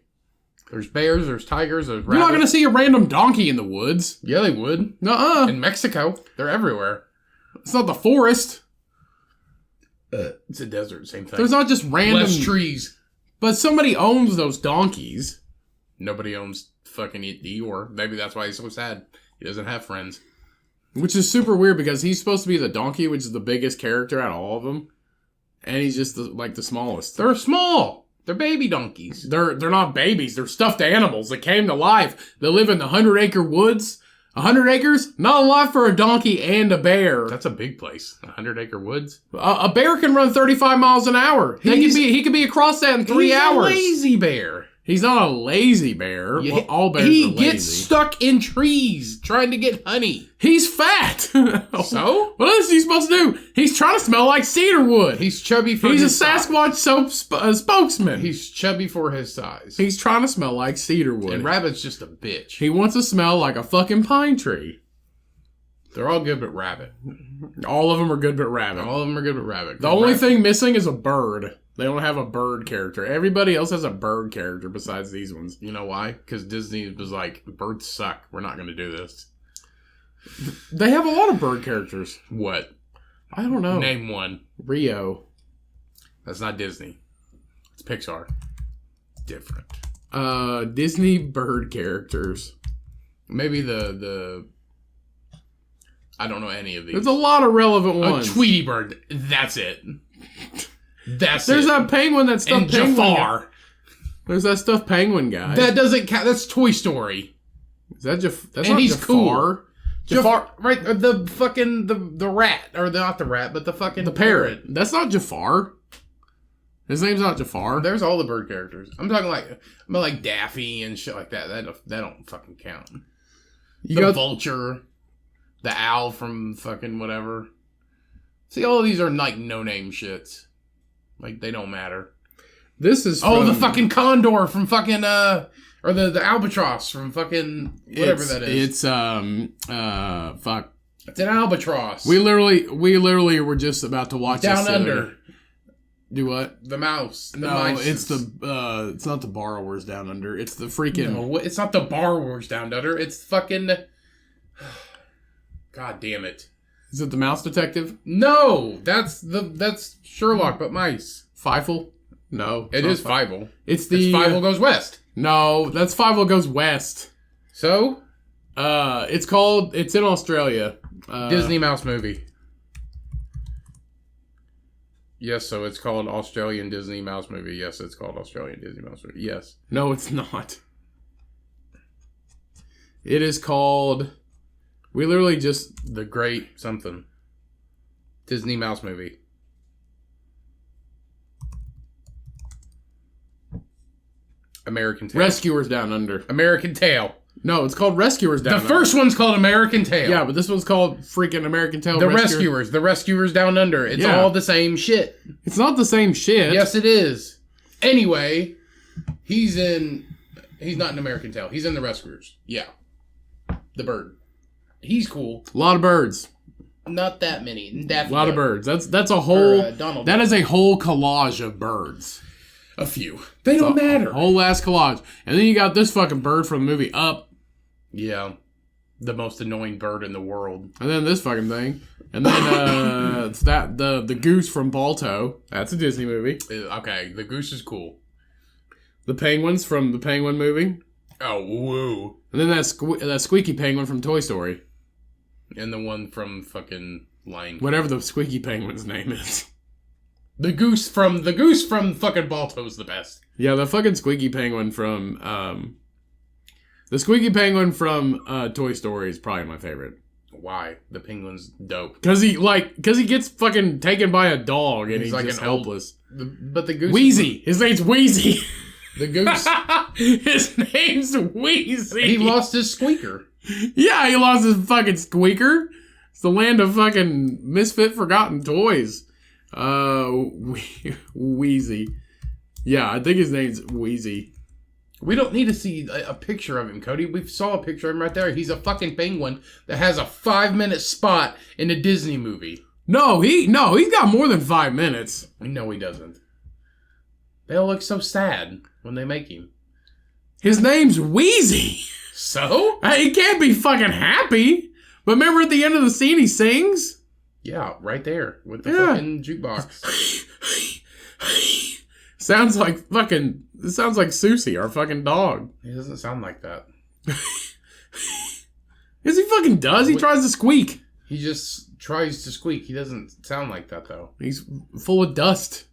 There's bears, there's tigers, there's rabbits. You're not going to see a random donkey in the woods. Yeah, they would. Nuh-uh. In Mexico. They're everywhere. It's not the forest. It's a desert, same thing. There's not just random... Less trees. But somebody owns those donkeys. Nobody owns fucking Eeyore. Maybe that's why he's so sad. He doesn't have friends. Which is super weird because he's supposed to be the donkey, which is the biggest character out of all of them. And he's just the smallest. They're small. They're baby donkeys. They're not babies. They're stuffed animals that came to life. They live in the 100-acre woods. 100 acres? Not a lot for a donkey and a bear. That's a big place. 100-acre woods. A bear can run 35 miles an hour. He could be across that in 3 hours. He's a lazy bear. He's not a lazy bear. Yeah, well, all bears are lazy. He gets stuck in trees trying to get honey. He's fat. So? What else is he supposed to do? He's trying to smell like cedar wood. He's chubby for his his size. He's a Sasquatch spokesman. He's chubby for his size. He's trying to smell like cedar wood. And Rabbit's just a bitch. He wants to smell like a fucking pine tree. They're all good but rabbit. All of them are good but rabbit. All of them are good but rabbit. The only thing missing is a bird. They don't have a bird character. Everybody else has a bird character besides these ones. You know why? Because Disney was like, birds suck. We're not going to do this. They have a lot of bird characters. What? I don't know. Name one. Rio. That's not Disney. It's Pixar. Different. Disney bird characters. Maybe the I don't know any of these. There's a lot of relevant ones. Tweety bird. That's it. There's it. that penguin, that stuffed And penguin. Jafar. There's that stuffed penguin guy. That doesn't count. That's Toy Story. Is that That's and not he's Jafar. Cool. Jafar, right? The fucking the rat, or not the rat, but the fucking the parrot. That's not Jafar. His name's not Jafar. There's all the bird characters. I'm talking like Daffy and shit like that. That don't fucking count. The vulture, the owl from fucking whatever. See, all of these are like no-name shits. Like, they don't matter. This is the fucking condor from fucking, or the albatross from fucking whatever that is. It's, fuck. It's an albatross. We literally were just about to watch Down this Under. Do what? The mouse. The no, mice. it's it's not the Borrowers Down Under. It's the freaking... No, it's not the Borrowers Down Under. It's fucking... God damn it. Is it the Mouse Detective? No! That's Sherlock, but mice. Fievel? No. It is Fievel. It's Fievel Goes West. No, that's Fievel Goes West. So? It's in Australia. Disney Mouse Movie. Yes, so it's called Australian Disney Mouse Movie. Yes, it's called Australian Disney Mouse Movie. Yes. No, it's not. It is called... We literally just... The Great something. Disney Mouse Movie. American Tail. Rescuers Down Under. American Tail. No, it's called Rescuers Down Under. The first one's called American Tail. Yeah, but this one's called freaking American Tail. The Rescuers Down Under. It's all the same shit. It's not the same shit. Yes, it is. Anyway, he's not in American Tail. He's in the Rescuers. Yeah. The bird. He's cool. A lot of birds. Not that many. A lot of birds. That's a whole... that is a whole collage of birds. A few. They don't matter. Whole ass collage. And then you got this fucking bird from the movie Up. Yeah. The most annoying bird in the world. And then this fucking thing. And then it's the goose from Balto. That's a Disney movie. Okay, the goose is cool. The penguins from the Penguin movie. Oh, woo. And then that squeaky penguin from Toy Story. And the one from fucking Lion King. Whatever the squeaky penguin's name is. The goose from fucking Balto's the best. Yeah, the fucking squeaky penguin from Toy Story is probably my favorite. Why? The penguin's dope. Cause he gets fucking taken by a dog and he's like just helpless. But the goose... Wheezy. His name's Wheezy. The goose... His name's Wheezy. He lost his squeaker. Yeah, he lost his fucking squeaker. It's the land of fucking misfit forgotten toys. Wheezy. Yeah, I think his name's Wheezy. We don't need to see a picture of him, Cody. We saw a picture of him right there. He's a fucking penguin that has a 5-minute spot in a Disney movie. No, he's got more than 5 minutes. No, he doesn't. They all look so sad when they make him. His name's Wheezy. So? He can't be fucking happy. But remember at the end of the scene he sings? Yeah, right there with the fucking jukebox. Sounds like Susie, our fucking dog. He doesn't sound like that. Yes, he fucking does. He tries to squeak. He just tries to squeak. He doesn't sound like that, though. He's full of dust.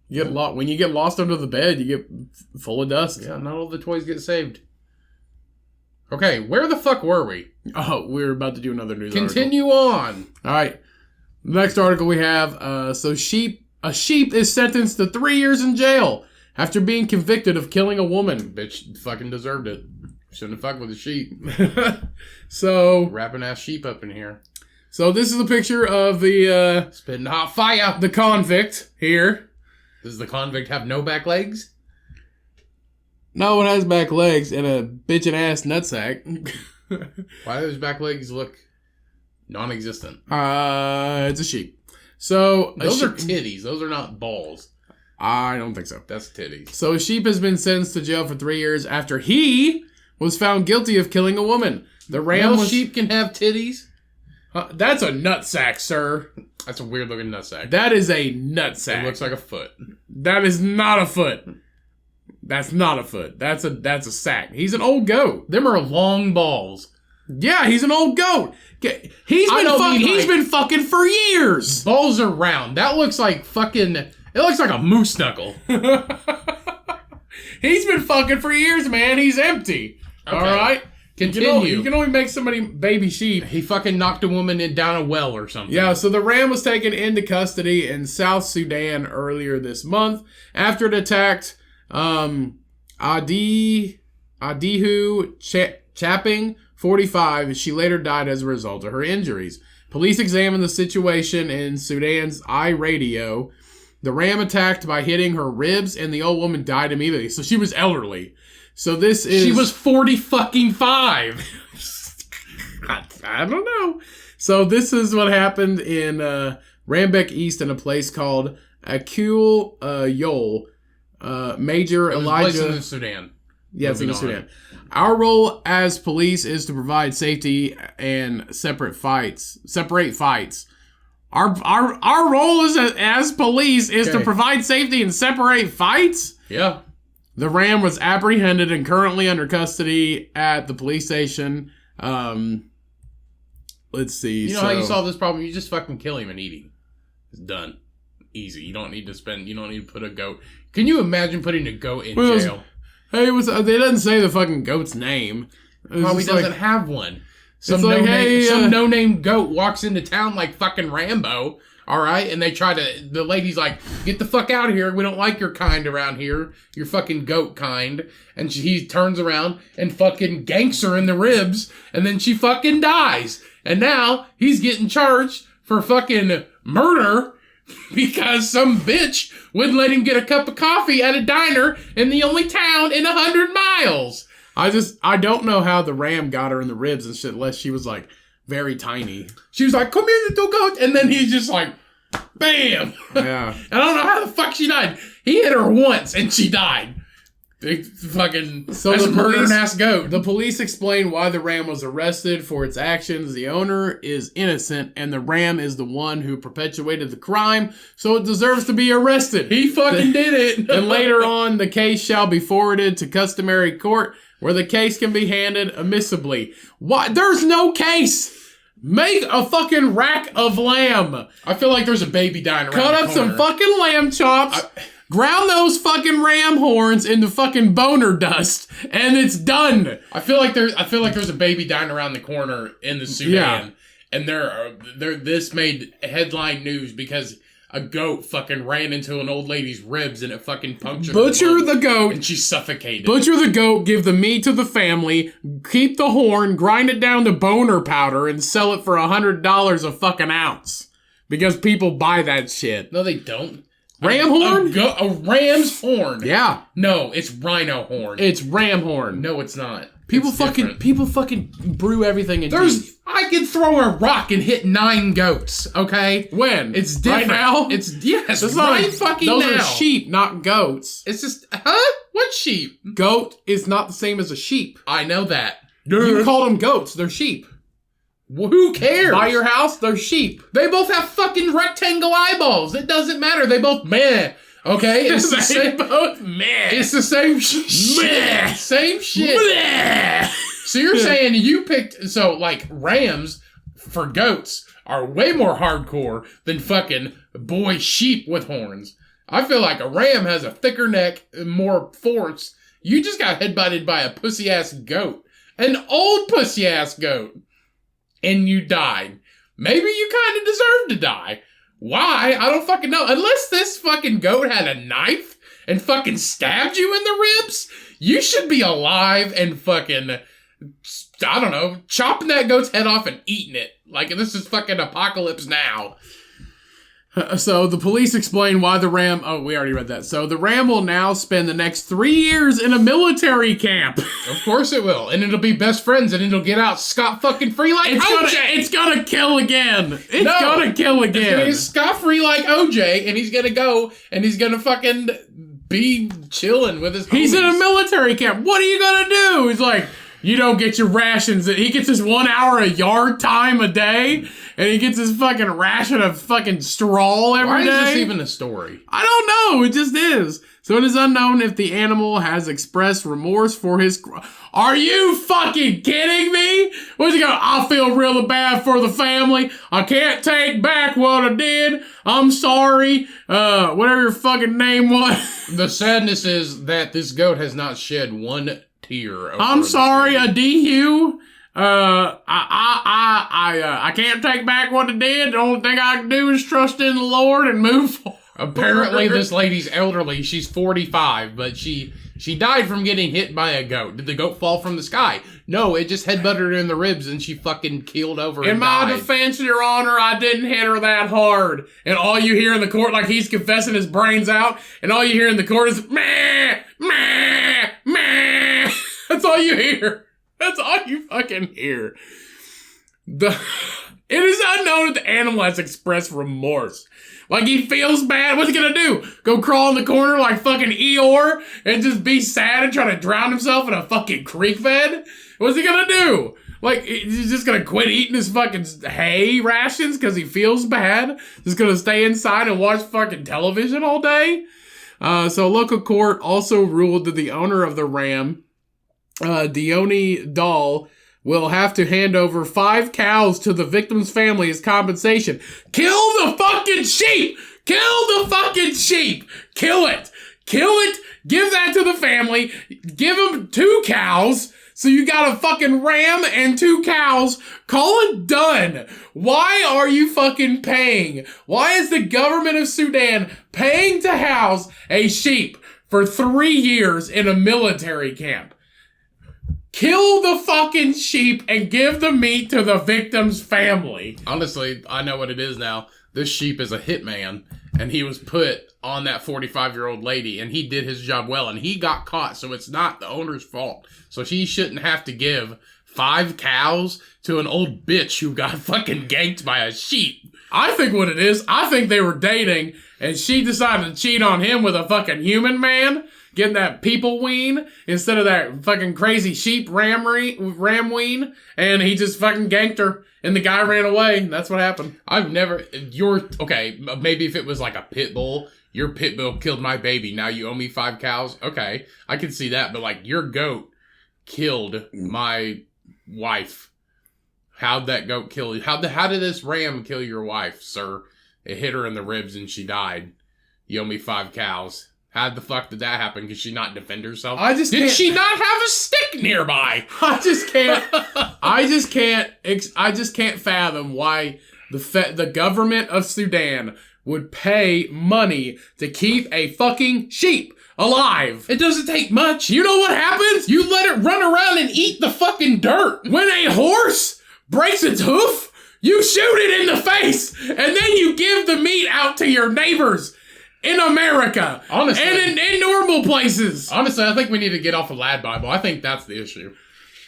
You get when you get lost under the bed, you get full of dust. Yeah, not all the toys get saved. Okay, where the fuck were we? Oh, we're about to do another news Continue on. All right. Next article we have, a sheep is sentenced to 3 years in jail after being convicted of killing a woman. Bitch fucking deserved it. Shouldn't have fucked with a sheep. So... Wrapping ass sheep up in here. So this is a picture of the... Spitting hot fire. The convict here. Does the convict have no back legs? No, it has back legs and a bitchin' ass nutsack. Why do his back legs look Non-existent. It's a sheep. So those are titties. Those are not balls. I don't think so. That's titties. So a sheep has been sentenced to jail for 3 years after he was found guilty of killing a woman. The ram sheep can have titties? That's a nutsack, sir. That's a weird looking nutsack. That is a nutsack. It looks like a foot. That is not a foot. That's not a foot. That's a sack. He's an old goat. Them are long balls. Yeah, he's an old goat. He's been fucking for years. Balls are round. That looks like fucking... It looks like a moose knuckle. He's been fucking for years, man. He's empty. Okay. All right? Continue. You can only make so many baby sheep. He fucking knocked a woman down a well or something. Yeah, so the ram was taken into custody in South Sudan earlier this month after it attacked Adihu Chapping, 45. She later died as a result of her injuries. Police examined the situation in Sudan's iRadio. The ram attacked by hitting her ribs, and the old woman died immediately. So she was elderly. So this is... She was 45. I don't know. So this is what happened in Rambeck East in a place called Akul Yol. Major Elijah... in the Sudan. Yeah, it's in the Sudan. Our role as police is to provide safety and separate fights. Our role as police is to provide safety and separate fights? Yeah. The ram was apprehended and currently under custody at the police station. Let's see. You know how you solve this problem? You just fucking kill him and eat him. It's done. Easy. You don't need to put a goat. Can you imagine putting a goat in jail? Hey, they didn't say the fucking goat's name. Probably doesn't have one. Some no-name goat walks into town like fucking Rambo, all right? And the lady's like, get the fuck out of here. We don't like your kind around here. Your fucking goat kind. And he turns around and fucking ganks her in the ribs. And then she fucking dies. And now he's getting charged for fucking murder because some bitch wouldn't let him get a cup of coffee at a diner in the only town in 100 miles. I don't know how the ram got her in the ribs and shit unless she was like very tiny. She was like, come here, little goat. And then he's just like, bam. Yeah. And I don't know how the fuck she died. He hit her once and she died. Fucking, so that's a murdering ass goat. The police explained why the ram was arrested for its actions. The owner is innocent and the ram is the one who perpetuated the crime, so it deserves to be arrested. He fucking did it. And later on, the case shall be forwarded to customary court where the case can be handed admissibly. What? There's no case. Make a fucking rack of lamb. I feel like there's a baby dying around Cut the up corner. some fucking lamb chops. Ground those fucking ram horns into fucking boner dust, and it's done. I feel like there's a baby dying around the corner in the Sudan, and this made headline news because a goat fucking ran into an old lady's ribs and it fucking punctured her Butcher the goat. And she suffocated. Butcher the goat, give the meat to the family, keep the horn, grind it down to boner powder, and sell it for $100 a fucking ounce. Because people buy that shit. No, they don't. Ram horn? A ram's horn. Yeah. No, it's rhino horn. It's ram horn. No, it's not. People fucking brew everything in teeth. I could throw a rock and hit 9 goats, okay? When? It's different. Right now? Yes, That's right not fucking those now. Those are sheep, not goats. It's just, huh? What sheep? Goat is not the same as a sheep. I know that. You call them goats, they're sheep. Well, who cares? By your house, they're sheep. They both have fucking rectangle eyeballs. It doesn't matter. They both meh. Okay? It's the same. Both meh. It's the same shit. Same shit. Meh. So you're saying you picked, so like rams for goats are way more hardcore than fucking boy sheep with horns. I feel like a ram has a thicker neck and more force. You just got headbutted by a pussy ass goat. An old pussy ass goat. And you died. Maybe you kind of deserve to die. Why? I don't fucking know. Unless this fucking goat had a knife and fucking stabbed you in the ribs, you should be alive and fucking, I don't know, chopping that goat's head off and eating it. Like, this is fucking apocalypse now. So the police explain why the ram... Oh, we already read that. So the ram will now spend the next 3 years in a military camp. Of course it will. And it'll be best friends and it'll get out scot-fucking-free like OJ. It's gonna kill again. It's gonna kill again. It's gonna be scot-free like OJ, and he's gonna go and he's gonna fucking be chilling with his homies. He's in a military camp. What are you gonna do? He's like... You don't get your rations. He gets his 1 hour of yard time a day, and he gets his fucking ration of fucking straw every day. Why is this even a story? I don't know. It just is. So it is unknown if the animal has expressed remorse for his... Are you fucking kidding me? What's he going? I feel really bad for the family. I can't take back what I did. I'm sorry. Whatever your fucking name was. The sadness is that this goat has not shed one tear. I'm sorry, a DU. I can't take back what I did. The only thing I can do is trust in the Lord and move forward. Apparently this lady's elderly. She's 45, but she died from getting hit by a goat. Did the goat fall from the sky? No, it just headbutted her in the ribs and she fucking keeled over and died. In my defense, Your Honor, I didn't hit her that hard. And all you hear in the court, like he's confessing his brains out, and all you hear in the court is, meh, meh, meh. That's all you hear. That's all you fucking hear. It is unknown if the animal has expressed remorse. Like, he feels bad. What's he gonna do? Go crawl in the corner like fucking Eeyore and just be sad and try to drown himself in a fucking creek bed? What's he gonna do? Like, he's just gonna quit eating his fucking hay rations because he feels bad? Just gonna stay inside and watch fucking television all day? So a local court also ruled that the owner of the ram, Dione Dahl, will have to hand over 5 cows to the victim's family as compensation. Kill the fucking sheep! Kill the fucking sheep! Kill it! Kill it! Give that to the family. Give them 2 cows. So you got a fucking ram and 2 cows. Call it done. Why are you fucking paying? Why is the government of Sudan paying to house a sheep for 3 years in a military camp? Kill the fucking sheep and give the meat to the victim's family. Honestly, I know what it is now. This sheep is a hitman, and he was put on that 45-year-old lady, and he did his job well, and he got caught, so it's not the owner's fault. So he shouldn't have to give 5 cows to an old bitch who got fucking ganked by a sheep. I think what it is, I think they were dating, and she decided to cheat on him with a fucking human man, getting that people wean instead of that fucking crazy sheep ram wean, and he just fucking ganked her, and the guy ran away. That's what happened. Okay, maybe if it was like a pit bull, your pit bull killed my baby, now you owe me 5 cows? Okay, I can see that, but like, your goat killed my wife. How'd that goat kill you? How did this ram kill your wife, sir? It hit her in the ribs and she died. You owe me 5 cows. How the fuck did that happen? Could she not defend herself? Did she not have a stick nearby? I just can't fathom why the government of Sudan would pay money to keep a fucking sheep alive. It doesn't take much. You know what happens? You let it run around and eat the fucking dirt. When a horse breaks its hoof, you shoot it in the face, and then you give the meat out to your neighbors. In America. Honestly. And in normal places. Honestly, I think we need to get off of Lad Bible. I think that's the issue.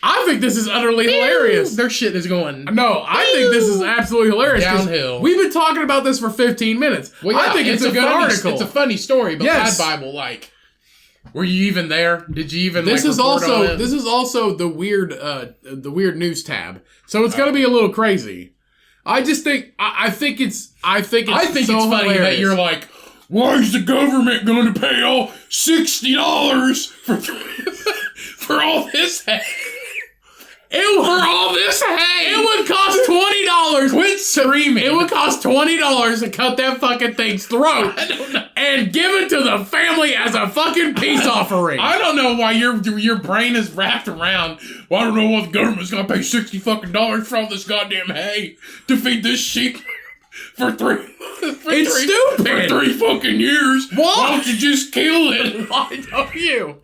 I think this is utterly hilarious. Their shit is going... No, I think this is absolutely hilarious. Downhill. We've been talking about this for 15 minutes. Well, yeah, I think it's a good article. It's a funny story, but yes. Lad Bible, like... Were you even there? Did you even This is also the weird news tab. So it's gonna be a little crazy. I just think... I think it's so it's funny hilarious. that you're like... Why is the government going to pay all $60 for all this hay? It would cost $20. Quit screaming. It would cost $20 to cut that fucking thing's throat and give it to the family as a fucking peace offering. I don't know why your brain is wrapped around. Well, I don't know why the government's gonna pay $60 fucking for all this goddamn hay to feed this sheep. It's stupid. For 3 fucking years. Why don't you just kill it? Why don't you?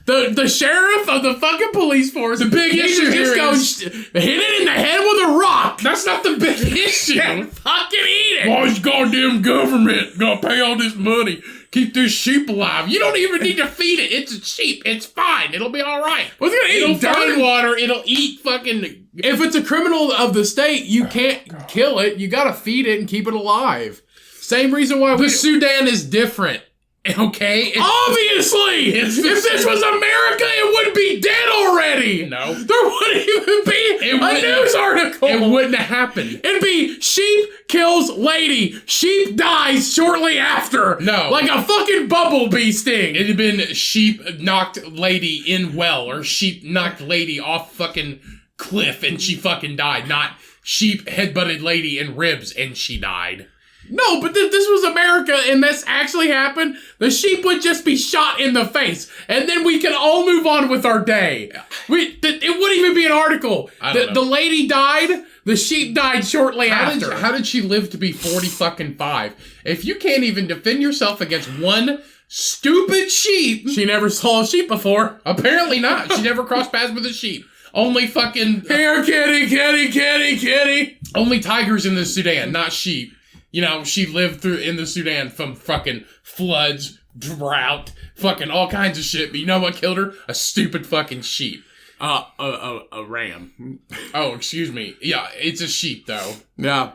The sheriff of the fucking police force. The big issue here is hit it in the head with a rock. That's not the big issue. Fucking eat it. Why is goddamn government gonna pay all this money? Keep this sheep alive. You don't even need to feed it. It's a sheep. It's fine. It'll be all right. What's it gonna eat? It'll find water. It'll eat fucking... If it's a criminal of the state, you can't kill it. You gotta feed it and keep it alive. Same reason why The Sudan is different. Okay? Obviously! If this was America, it would be dead already! No. There wouldn't even be a news article! It wouldn't happen. It'd be sheep kills lady, sheep dies shortly after. No. Like a fucking bumblebee sting. It'd have been sheep knocked lady in well, or sheep knocked lady off fucking cliff and she fucking died, not sheep headbutted lady in ribs and she died. No, but this was America and this actually happened. The sheep would just be shot in the face and then we could all move on with our day. It wouldn't even be an article. The lady died, the sheep died shortly after. How did she live to be 40 fucking 5? If you can't even defend yourself against one stupid sheep. She never saw a sheep before. Apparently not. She never crossed paths with a sheep. Only fucking... Here, kitty. Only tigers in the Sudan, not sheep. You know, she lived in the Sudan from fucking floods, drought, fucking all kinds of shit. But you know what killed her? A stupid fucking sheep. A ram. Oh, excuse me. Yeah, it's a sheep, though. Yeah.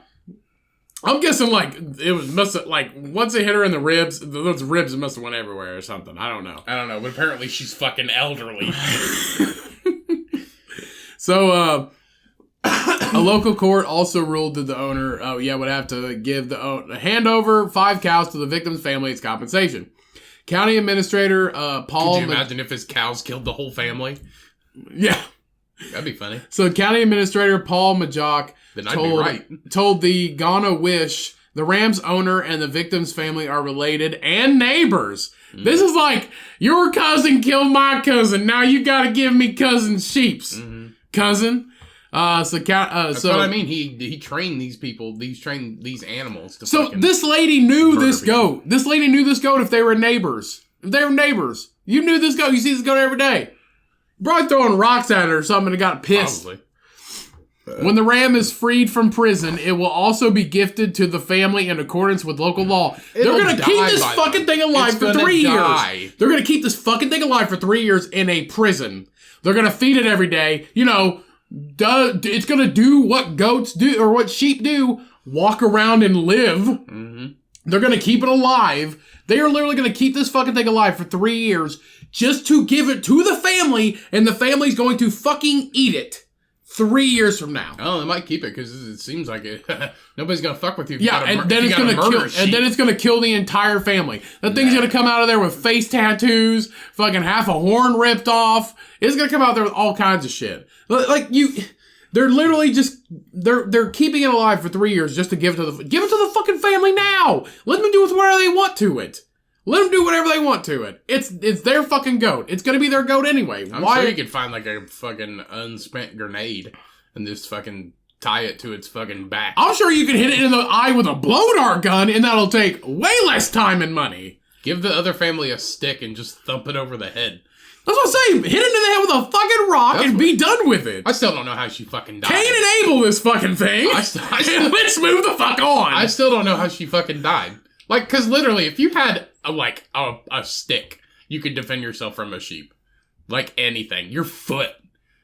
I'm guessing, like, must have, like, once it hit her in the ribs, those ribs must have went everywhere or something. I don't know. But apparently she's fucking elderly. So, a local court also ruled that the owner, would have to give hand over 5 cows to the victim's family as compensation. County Administrator Paul... Could you imagine if his cows killed the whole family? Yeah. That'd be funny. So, County Administrator Paul Majok told the Ghana Wish the ram's owner and the victim's family are related and neighbors. Mm. This is like, your cousin killed my cousin. Now you gotta give me cousin's sheeps. Mm-hmm. Cousin. That's what I mean. He trained these people. Trained these animals. This lady knew this goat. This lady knew this goat if they were neighbors. You knew this goat. You see this goat every day. Probably throwing rocks at it or something and got pissed. Probably. When the ram is freed from prison, it will also be gifted to the family in accordance with local law. They're going to keep this fucking thing alive for 3 years. They're going to keep this fucking thing alive for 3 years in a prison. They're going to feed it every day. You know, it's going to do what goats do or what sheep do. Walk around and live. Mm-hmm. They're going to keep it alive. They are literally going to keep this fucking thing alive for 3 years just to give it to the family, and the family's going to fucking eat it 3 years from now. Oh, they might keep it because it seems like it. Nobody's going to fuck with you. Yeah, and then it's going to kill the entire family. That thing's going to come out of there with face tattoos, fucking half a horn ripped off. It's going to come out there with all kinds of shit. They're literally just they're keeping it alive for 3 years just to give it to the fucking family now. Let them do with whatever they want to it. Let them do whatever they want to it. It's their fucking goat. It's gonna be their goat anyway. I'm sure you could find like a fucking unspent grenade and just fucking tie it to its fucking back. I'm sure you could hit it in the eye with a blow dart gun and that'll take way less time and money. Give the other family a stick and just thump it over the head. That's what I'm saying. Hit it in the head with a fucking rock and be done with it. I still don't know how she fucking died. Cain and Abel this fucking thing. Let's move the fuck on. I still don't know how she fucking died. Like, because literally, if you had a stick, you could defend yourself from a sheep. Like anything. Your foot.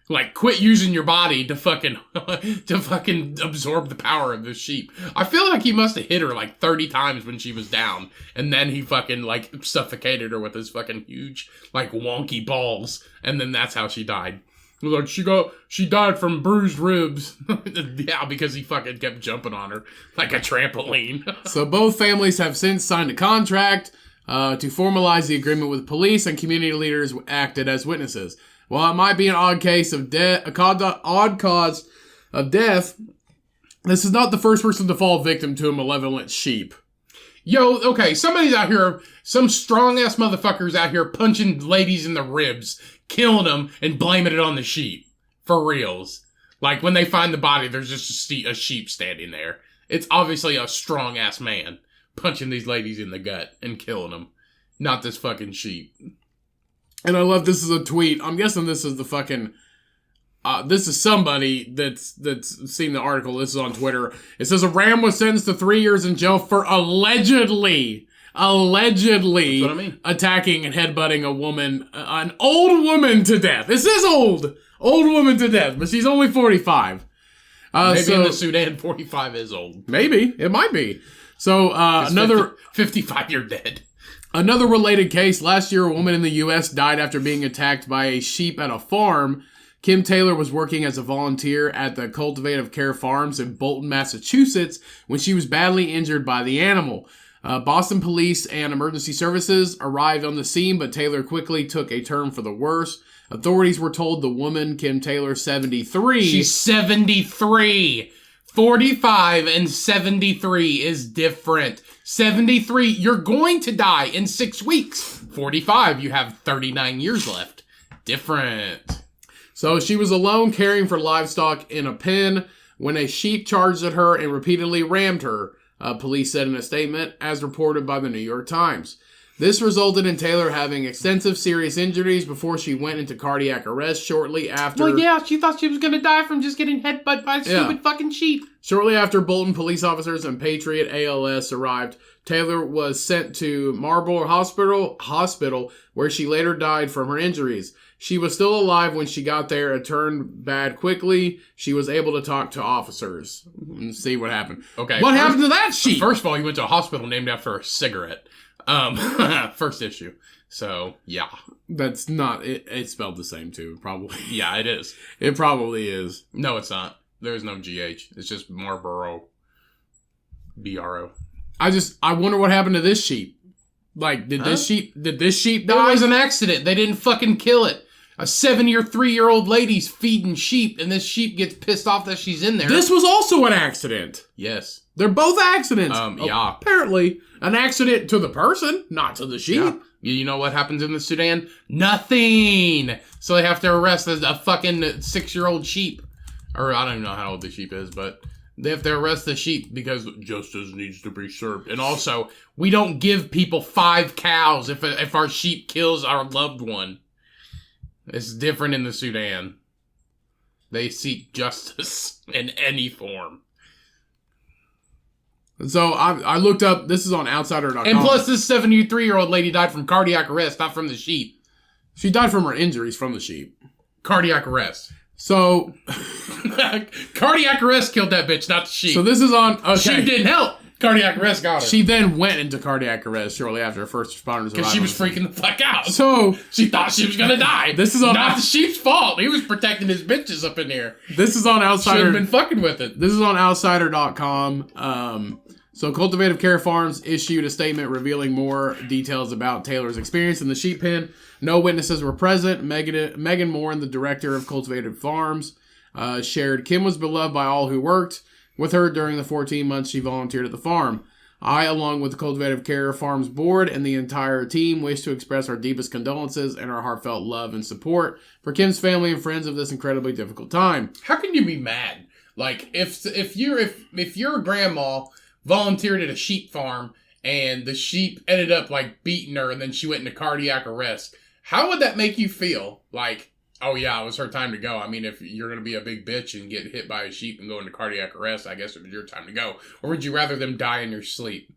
Like, quit using your body to fucking absorb the power of this sheep. I feel like he must have hit her like 30 times when she was down. And then he fucking like suffocated her with his fucking huge, like wonky balls. And then that's how she died. Like, she died from bruised ribs. Yeah, because he fucking kept jumping on her like a trampoline. So both families have since signed a contract to formalize the agreement with police, and community leaders acted as witnesses. While it might be an odd case of odd cause of death, this is not the first person to fall victim to a malevolent sheep. Yo, okay, somebody's out here, some strong-ass motherfuckers out here punching ladies in the ribs, killing them, and blaming it on the sheep. For reals. Like, when they find the body, there's just a sheep standing there. It's obviously a strong-ass man punching these ladies in the gut and killing them. Not this fucking sheep. And I love this is a tweet. I'm guessing this is the fucking... this is somebody that's seen the article. This is on Twitter. It says a ram was sentenced to 3 years in jail for allegedly That's what I mean. attacking and headbutting a woman, an old woman to death. This is old woman to death, but she's only 45. Maybe in the Sudan, 45 is old. Maybe. It might be. So, another... 55, you're dead. Another related case. Last year, a woman in the U.S. died after being attacked by a sheep at a farm. Kim Taylor was working as a volunteer at the Cultivative Care Farms in Bolton, Massachusetts, when she was badly injured by the animal. Boston police and emergency services arrived on the scene, but Taylor quickly took a turn for the worse. Authorities were told the woman, Kim Taylor, 73... She's 73. 45 and 73 is different. 73, you're going to die in 6 weeks. 45, you have 39 years left. Different. So she was alone caring for livestock in a pen when a sheep charged at her and repeatedly rammed her, police said in a statement, as reported by the New York Times. This resulted in Taylor having extensive serious injuries before she went into cardiac arrest shortly after... Well, yeah, she thought she was going to die from just getting headbutted by a stupid fucking sheep. Shortly after Bolton police officers and Patriot ALS arrived, Taylor was sent to Marlborough Hospital, where she later died from her injuries. She was still alive when she got there. It turned bad quickly. She was able to talk to officers and see what happened. Okay. What happened to that sheep? First of all, he went to a hospital named after a cigarette. First issue. So, yeah. That's not... It's spelled the same, too, probably. Yeah, it is. It probably is. No, it's not. There's no GH. It's just Marlboro. BRO. I wonder what happened to this sheep. Like, did this sheep die? It was an accident. They didn't fucking kill it. A 3-year-old lady's feeding sheep, and this sheep gets pissed off that she's in there. This was also an accident. Yes. They're both accidents. Yeah. Apparently, an accident to the person, not to the sheep. Yeah. You know what happens in the Sudan? Nothing. So they have to arrest a fucking 6-year-old sheep. Or I don't even know how old the sheep is, but they have to arrest the sheep because justice needs to be served. And also, we don't give people 5 cows if our sheep kills our loved one. It's different in the Sudan. They seek justice in any form. So I looked up, this is on Outsider.com. And plus this 73-year-old lady died from cardiac arrest, not from the sheep. She died from her injuries from the sheep. Cardiac arrest. So... cardiac arrest killed that bitch, not the sheep. So this is on... Okay. Sheep didn't help. Cardiac arrest got her. She then went into cardiac arrest shortly after her first responders arrived. Because she was freaking the fuck out. So... She thought she was gonna die. This is on... Not the sheep's fault. He was protecting his bitches up in here. This is on Outsider... Should have been fucking with it. This is on Outsider.com. So Cultivative Care Farms issued a statement revealing more details about Taylor's experience in the sheep pen. No witnesses were present. Megan Moore, the director of Cultivative Farms, shared Kim was beloved by all who worked with her during the 14 months she volunteered at the farm. I, along with the Cultivative Care Farms board and the entire team, wish to express our deepest condolences and our heartfelt love and support for Kim's family and friends of this incredibly difficult time. How can you be mad? Like, if your grandma volunteered at a sheep farm and the sheep ended up like beating her and then she went into cardiac arrest, how would that make you feel? Like, oh yeah, it was her time to go. I mean, if you're going to be a big bitch and get hit by a sheep and go into cardiac arrest, I guess it was your time to go. Or would you rather them die in your sleep?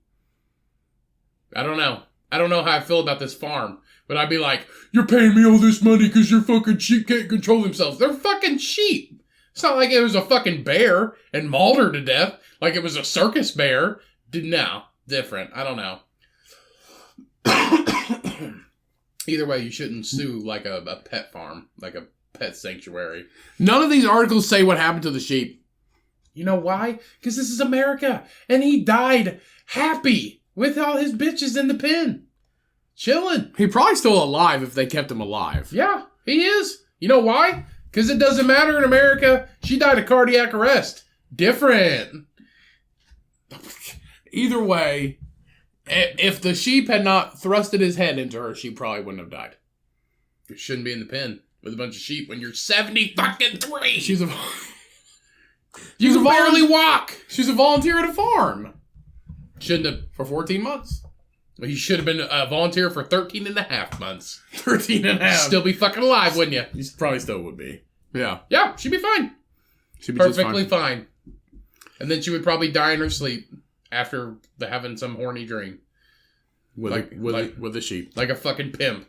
I don't know. I don't know how I feel about this farm. But I'd be like, you're paying me all this money because your fucking sheep can't control themselves. They're fucking sheep. It's not like it was a fucking bear and mauled her to death. Like it was a circus bear. No, different. I don't know. Either way, you shouldn't sue like a pet farm, like a pet sanctuary. None of these articles say what happened to the sheep. You know why? Because this is America. And he died happy with all his bitches in the pen. Chilling. He's probably still alive if they kept him alive. Yeah, he is. You know why? Because it doesn't matter in America. She died of cardiac arrest. Different. Either way, if the sheep had not thrusted his head into her, she probably wouldn't have died. You shouldn't be in the pen with a bunch of sheep when you're 70 fucking 3. She's a... You can barely walk. She's a volunteer at a farm. Shouldn't have. For 14 months. Well, you should have been a volunteer for 13 and a half months. 13 and a half. Still be fucking alive, wouldn't you? You probably still would be. Yeah. Yeah, she'd be fine. She'd be Perfectly fine. And then she would probably die in her sleep after having some horny dream. With a sheep. Like a fucking pimp.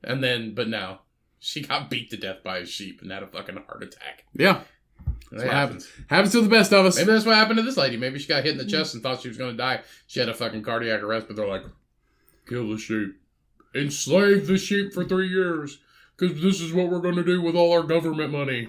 And then, but no. She got beat to death by a sheep and had a fucking heart attack. Yeah. That's what happens. Happens to the best of us. Maybe that's what happened to this lady. Maybe she got hit in the chest and thought she was going to die. She had a fucking cardiac arrest, but they're like, kill the sheep. Enslave the sheep for 3 years. Because this is what we're going to do with all our government money.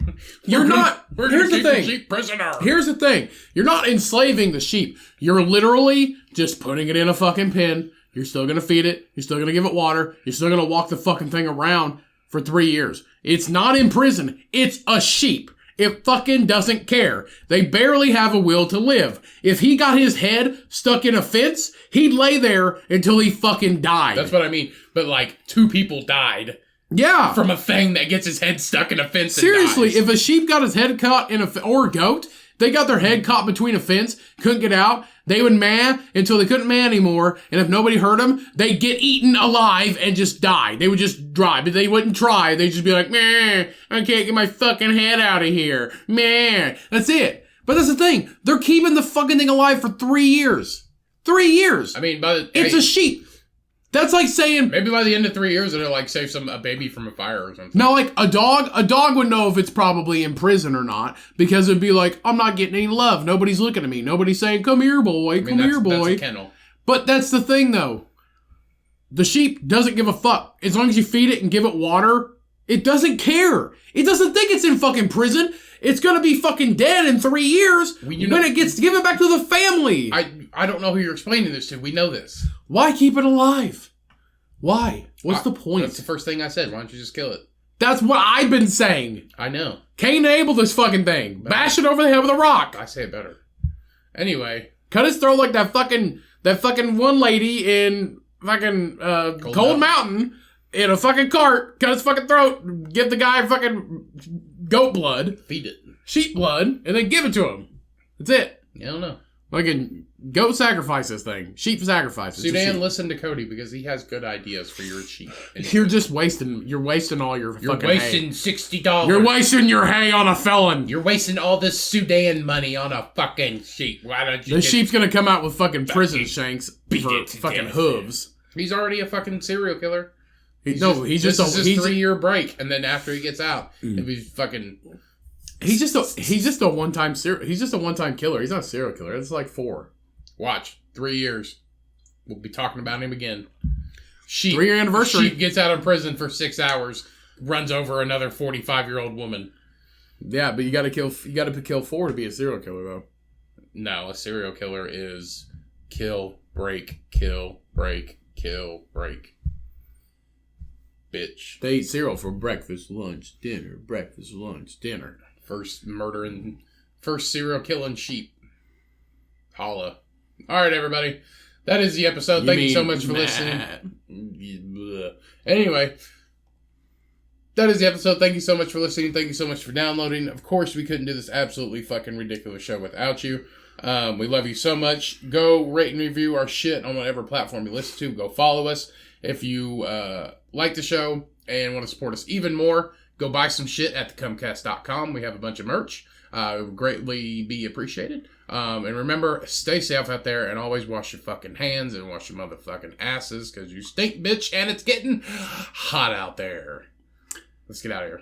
We're not. Here's the thing. Sheep prisoner. Here's the thing. You're not enslaving the sheep. You're literally just putting it in a fucking pen. You're still going to feed it. You're still going to give it water. You're still going to walk the fucking thing around for 3 years. It's not in prison. It's a sheep. It fucking doesn't care. They barely have a will to live. If he got his head stuck in a fence, he'd lay there until he fucking died. That's what I mean. But like 2 people died. Yeah. From a thing that gets his head stuck in a fence. Seriously, and dies. if a sheep got his head caught in or a goat, they got their head caught between a fence, couldn't get out, they would meh until they couldn't meh anymore, and if nobody hurt them, they'd get eaten alive and just die. They would just die, but they wouldn't try. They'd just be like, meh, I can't get my fucking head out of here. Meh. That's it. But that's the thing. They're keeping the fucking thing alive for 3 years. 3 years. I mean, it's a sheep. That's like saying... Maybe by the end of 3 years, it'll like save a baby from a fire or something. No, like a dog would know if it's probably in prison or not, because it'd be like, I'm not getting any love. Nobody's looking at me. Nobody's saying, come here, boy, come here, boy. That's a kennel. But that's the thing, though. The sheep doesn't give a fuck. As long as you feed it and give it water, it doesn't care. It doesn't think it's in fucking prison. It's gonna be fucking dead in 3 years when it gets given back to the family. I don't know who you're explaining this to. We know this. Why keep it alive? Why? What's the point? That's the first thing I said. Why don't you just kill it? That's what I've been saying. I know. Cain and Abel this fucking thing. Bash it over the head with a rock. I say it better. Anyway. Cut his throat like that fucking one lady in fucking Cold Mountain in a fucking cart. Cut his fucking throat. Give the guy fucking goat blood. Feed it. Sheep blood. And then give it to him. That's it. I don't know. Fucking goat sacrifices thing. Sheep sacrifices. Sudan, listen to Cody because he has good ideas for your sheep. You're just wasting. You're wasting all your fucking hay. You're wasting $60. You're wasting your hay on a felon. You're wasting all this Sudan money on a fucking sheep. Why don't you? The sheep's gonna come out with fucking prison shanks for fucking hooves. He's already a fucking serial killer. He's just his 3-year break, and then after he gets out, he'll be fucking. He's just a one-time killer. He's not a serial killer. It's like 4. Watch 3 years. We'll be talking about him again. Sheep 3-year anniversary. Sheep gets out of prison for 6 hours, runs over another 45-year-old woman. Yeah, but you got to kill 4 to be a serial killer, though. No, a serial killer is kill, break, kill, break, kill, break. Bitch. They eat cereal for breakfast, lunch, dinner. Breakfast, lunch, dinner. First serial killing sheep. Holla. Alright, everybody. That is the episode. Thank you so much for listening. Anyway. That is the episode. Thank you so much for listening. Thank you so much for downloading. Of course, we couldn't do this absolutely fucking ridiculous show without you. We love you so much. Go rate and review our shit on whatever platform you listen to. Go follow us. If you like the show and want to support us even more, go buy some shit at thecummcast.com. We have a bunch of merch. It would greatly be appreciated. And remember, stay safe out there and always wash your fucking hands and wash your motherfucking asses because you stink, bitch, and it's getting hot out there. Let's get out of here.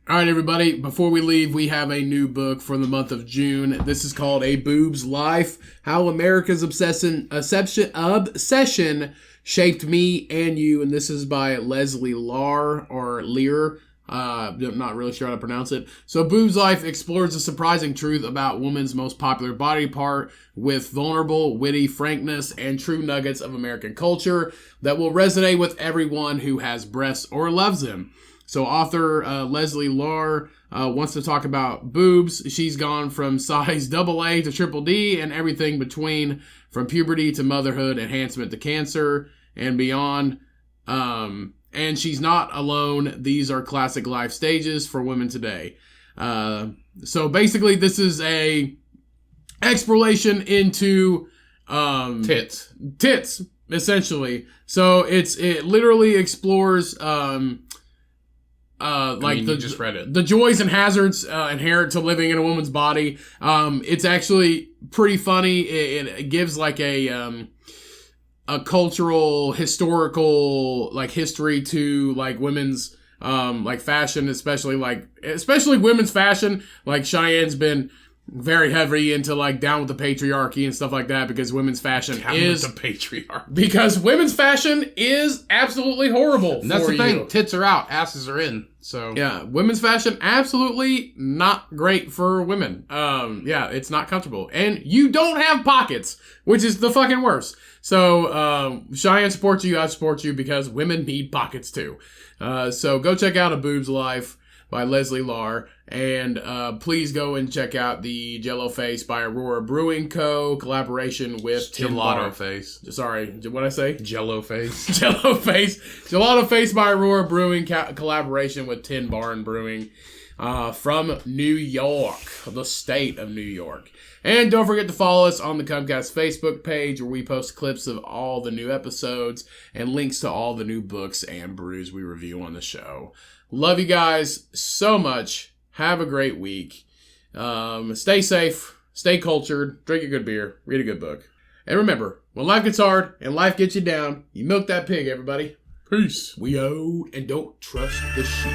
All right, everybody. Before we leave, we have a new book for the month of June. This is called A Boob's Life, How America's Obsession Shaped Me and You. And this is by Lehr, or Lehr. I'm not really sure how to pronounce it. So Boob's Life explores the surprising truth about woman's most popular body part with vulnerable, witty frankness and true nuggets of American culture that will resonate with everyone who has breasts or loves them. So author Leslie Lehr wants to talk about boobs. She's gone from size AA to triple D and everything between, from puberty to motherhood, enhancement to cancer, and beyond. And she's not alone. These are classic life stages for women today. So basically, this is a exploration into tits, essentially. So it literally explores you just read it. The joys and hazards inherent to living in a woman's body. It's actually pretty funny. It gives like a cultural, historical, like history to like women's like fashion, especially women's fashion. Like Cheyenne's been very heavy into like down with the patriarchy and stuff like that because women's fashion with the patriarchy. Because women's fashion is absolutely horrible. And that's the thing. Tits are out, asses are in. So yeah, women's fashion absolutely not great for women. Yeah, it's not comfortable, and you don't have pockets, which is the fucking worst. So Cheyenne supports you. I support you because women need pockets too. So go check out A Boobs Life by Leslie Lehr. And please go and check out the Gelatoface by Aurora Brewing Co. collaboration with Gelatoface. Sorry, what did I say? Gelatoface. Gelatoface by Aurora Brewing collaboration with Tin Barn Brewing from New York, the state of New York. And don't forget to follow us on the Cummcast Facebook page where we post clips of all the new episodes and links to all the new books and brews we review on the show. Love you guys so much. Have a great week. Stay safe. Stay cultured. Drink a good beer. Read a good book. And remember, when life gets hard and life gets you down, you milk that pig, everybody. Peace. We owe and don't trust the sheep.